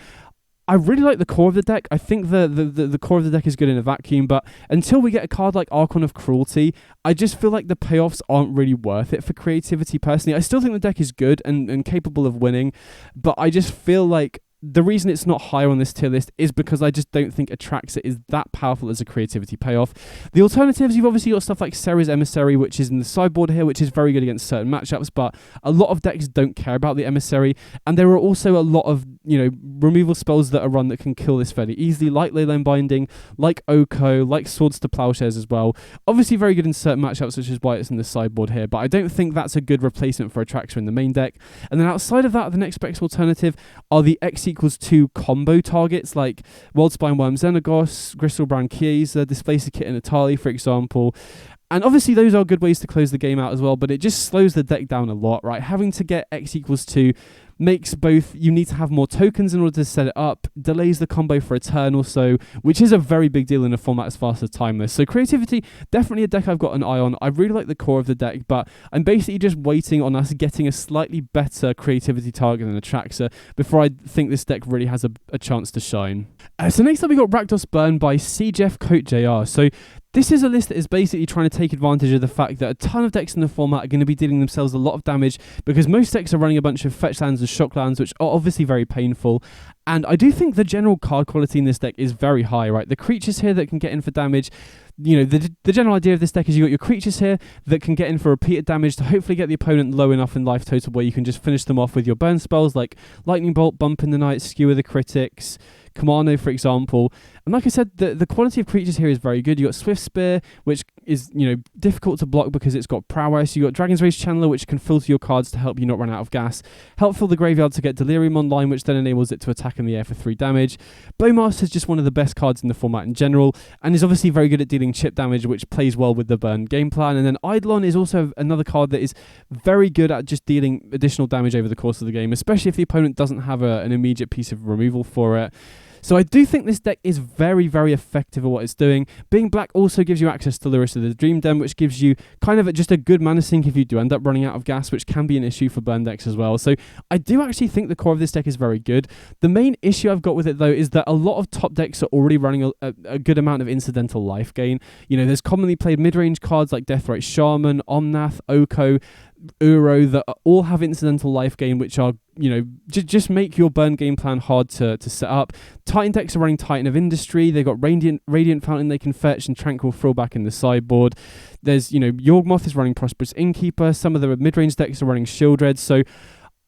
I really like the core of the deck. I think the core of the deck is good in a vacuum, but until we get a card like Archon of Cruelty, I just feel like the payoffs aren't really worth it for creativity personally. I still think the deck is good and capable of winning, but I just feel like the reason it's not higher on this tier list is because I just don't think Atraxa is that powerful as a creativity payoff. The alternatives, you've obviously got stuff like Serra's Emissary, which is in the sideboard here, which is very good against certain matchups, but a lot of decks don't care about the Emissary, and there are also a lot of removal spells that are run that can kill this fairly easily, like Leyline Binding, like Oko, like Swords to Plowshares as well. Obviously very good in certain matchups, which is why it's in the sideboard here, but I don't think that's a good replacement for Atraxa in the main deck. And then outside of that, the next best alternative are the X=2 combo targets like Worldspine Worm Xenagos, Gristlebrand Chiesa, Displacer Kit and Atali, for example. And obviously those are good ways to close the game out as well, but it just slows the deck down a lot, right? Having to get X equals 2 makes both you need to have more tokens in order to set it up, delays the combo for a turn or so, which is a very big deal in a format as fast as Timeless. So Creativity, definitely a deck I've got an eye on. I really like the core of the deck, but I'm basically just waiting on us getting a slightly better Creativity target than Atraxa before I think this deck really has a chance to shine. So next up we got Rakdos Burn by CJF Coat JR. So this is a list that is basically trying to take advantage of the fact that a ton of decks in the format are going to be dealing themselves a lot of damage because most decks are running a bunch of fetch lands and shock lands, which are obviously very painful. And I do think the general card quality in this deck is very high, right? The creatures here that can get in for damage, you know, the general idea of this deck is you got your creatures here that can get in for repeated damage to hopefully get the opponent low enough in life total where you can just finish them off with your burn spells like Lightning Bolt, Bump in the Night, Skewer the Critics, Commando, for example. And like I said, the quality of creatures here is very good. You got Swift Spear, which is, you know, difficult to block because it's got prowess. You got Dragon's Rage Channeler, which can filter your cards to help you not run out of gas. Help fill the graveyard to get Delirium online, which then enables it to attack in the air for 3 damage. Bowmaster is just one of the best cards in the format in general, and is obviously very good at dealing chip damage, which plays well with the burn game plan. And then Eidolon is also another card that is very good at just dealing additional damage over the course of the game, especially if the opponent doesn't have an immediate piece of removal for it. So I do think this deck is very, very effective at what it's doing. Being black also gives you access to Lurrus of the Dream Den, which gives you kind of just a good mana sink if you do end up running out of gas, which can be an issue for burn decks as well. So I do actually think the core of this deck is very good. The main issue I've got with it, though, is that a lot of top decks are already running a good amount of incidental life gain. You know, there's commonly played mid-range cards like Deathrite Shaman, Omnath, Oko, Uro that all have incidental life gain, which are, you know, just make your burn game plan hard to set up. Titan decks are running Titan of Industry. They've got Radiant Fountain they can fetch and Tranquil Throwback in the sideboard. There's, you know, Yawgmoth is running Prosperous Innkeeper. Some of the mid-range decks are running Shieldred. So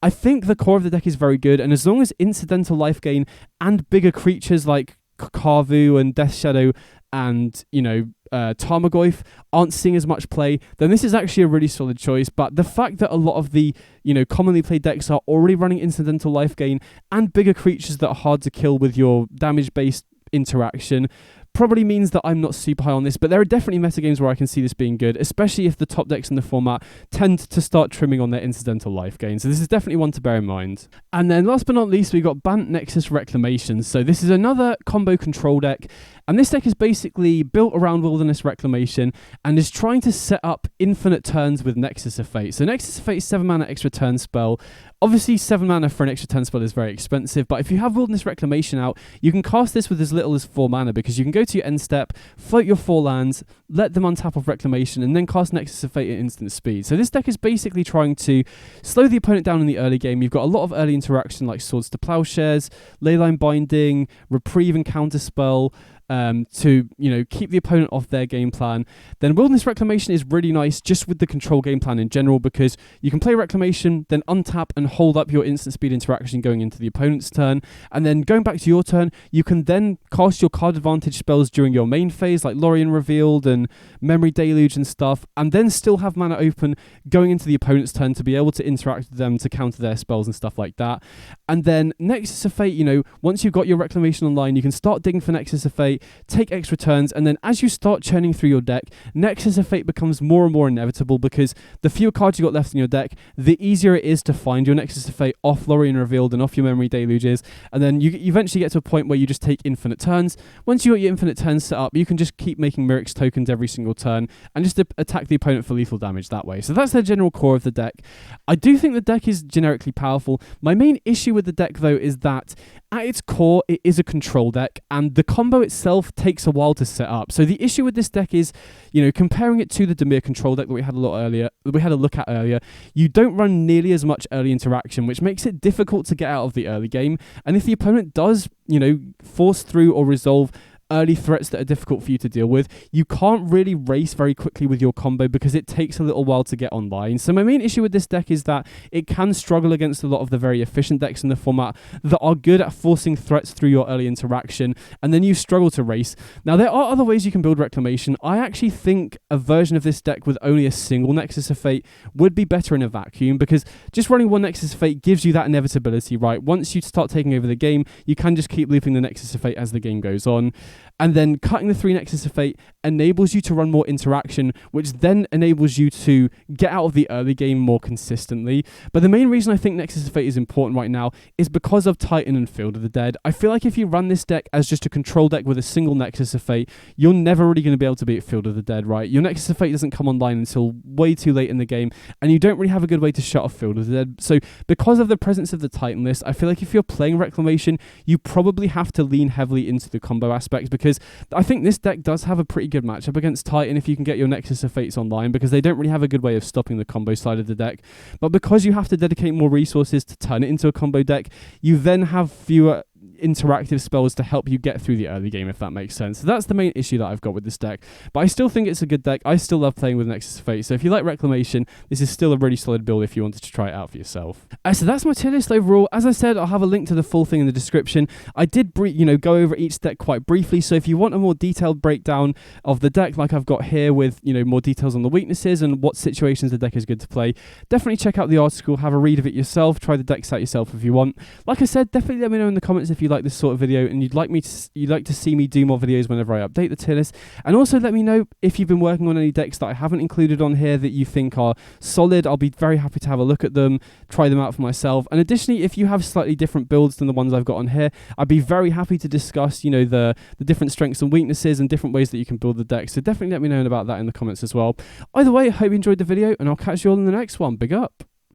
I think the core of the deck is very good, and as long as incidental life gain and bigger creatures like Karvu and Death Shadow and, you know, Tarmogoyf aren't seeing as much play, then this is actually a really solid choice. But the fact that a lot of the, you know, commonly played decks are already running incidental life gain and bigger creatures that are hard to kill with your damage-based interaction probably means that I'm not super high on this, but there are definitely metagames where I can see this being good, especially if the top decks in the format tend to start trimming on their incidental life gain. So this is definitely one to bear in mind. And then last but not least, we got Bant Nexus Reclamation. So this is another combo control deck, and this deck is basically built around Wilderness Reclamation and is trying to set up infinite turns with Nexus of Fate. So Nexus of Fate is 7 mana extra turn spell. Obviously 7 mana for an extra turn spell is very expensive, but if you have Wilderness Reclamation out, you can cast this with as little as 4 mana because you can go to your end step, float your 4 lands, let them untap off Reclamation, and then cast Nexus of Fate at instant speed. So this deck is basically trying to slow the opponent down in the early game. You've got a lot of early interaction like Swords to Plowshares, Leyline Binding, Reprieve and Counterspell, to, you know, keep the opponent off their game plan. Then Wilderness Reclamation is really nice just with the control game plan in general because you can play Reclamation, then untap and hold up your instant speed interaction going into the opponent's turn, and then going back to your turn, you can then cast your card advantage spells during your main phase like Lorien Revealed and Memory Deluge and stuff, and then still have mana open going into the opponent's turn to be able to interact with them to counter their spells and stuff like that. And then Nexus of Fate, you know, once you've got your Reclamation online, you can start digging for Nexus of Fate, take extra turns, and then as you start churning through your deck, Nexus of Fate becomes more and more inevitable because the fewer cards you got left in your deck, the easier it is to find your Nexus of Fate off Lorien Revealed and off your Memory Deluges, and then you eventually get to a point where you just take infinite turns. Once you got your infinite turns set up, you can just keep making Mirrex tokens every single turn and just attack the opponent for lethal damage that way. So that's the general core of the deck. I do think the deck is generically powerful. My main issue with the deck, though, is that at its core, it is a control deck, and the combo itself takes a while to set up. So the issue with this deck is, you know, comparing it to the Dimir Control deck that we had a look at earlier, you don't run nearly as much early interaction, which makes it difficult to get out of the early game. And if the opponent does, you know, force through or resolve early threats that are difficult for you to deal with, you can't really race very quickly with your combo because it takes a little while to get online. So my main issue with this deck is that it can struggle against a lot of the very efficient decks in the format that are good at forcing threats through your early interaction, and then you struggle to race. Now, there are other ways you can build Reclamation. I actually think a version of this deck with only a single Nexus of Fate would be better in a vacuum, because just running one Nexus of Fate gives you that inevitability, right? Once you start taking over the game, you can just keep looping the Nexus of Fate as the game goes on. and then cutting the 3 Nexus of Fate enables you to run more interaction, which then enables you to get out of the early game more consistently. But the main reason I think Nexus of Fate is important right now is because of Titan and Field of the Dead. I feel like if you run this deck as just a control deck with a single Nexus of Fate, you're never really going to be able to beat Field of the Dead, right? Your Nexus of Fate doesn't come online until way too late in the game, and you don't really have a good way to shut off Field of the Dead. So because of the presence of the Titan list, I feel like if you're playing Reclamation, you probably have to lean heavily into the combo aspects, because I think this deck does have a pretty good matchup against Titan if you can get your Nexus of Fates online, because they don't really have a good way of stopping the combo side of the deck. But because you have to dedicate more resources to turn it into a combo deck, you then have fewer interactive spells to help you get through the early game, if that makes sense. So that's the main issue that I've got with this deck. But I still think it's a good deck. I still love playing with Nexus of Fate. So if you like Reclamation, this is still a really solid build if you wanted to try it out for yourself. So that's my tier list overall. As I said, I'll have a link to the full thing in the description. I did go over each deck quite briefly. So if you want a more detailed breakdown of the deck, like I've got here with more details on the weaknesses and what situations the deck is good to play, definitely check out the article, have a read of it yourself, try the decks out yourself if you want. Like I said, definitely let me know in the comments if you like this sort of video and you'd like to see me do more videos whenever I update the tier list. And also let me know if you've been working on any decks that I haven't included on here that you think are solid. I'll be very happy to have a look at them, try them out for myself. And additionally, if you have slightly different builds than the ones I've got on here, I'd be very happy to discuss the different strengths and weaknesses and different ways that you can build the deck. So definitely let me know about that in the comments as well. Either way, I hope you enjoyed the video and I'll catch you all in the next one. Big up.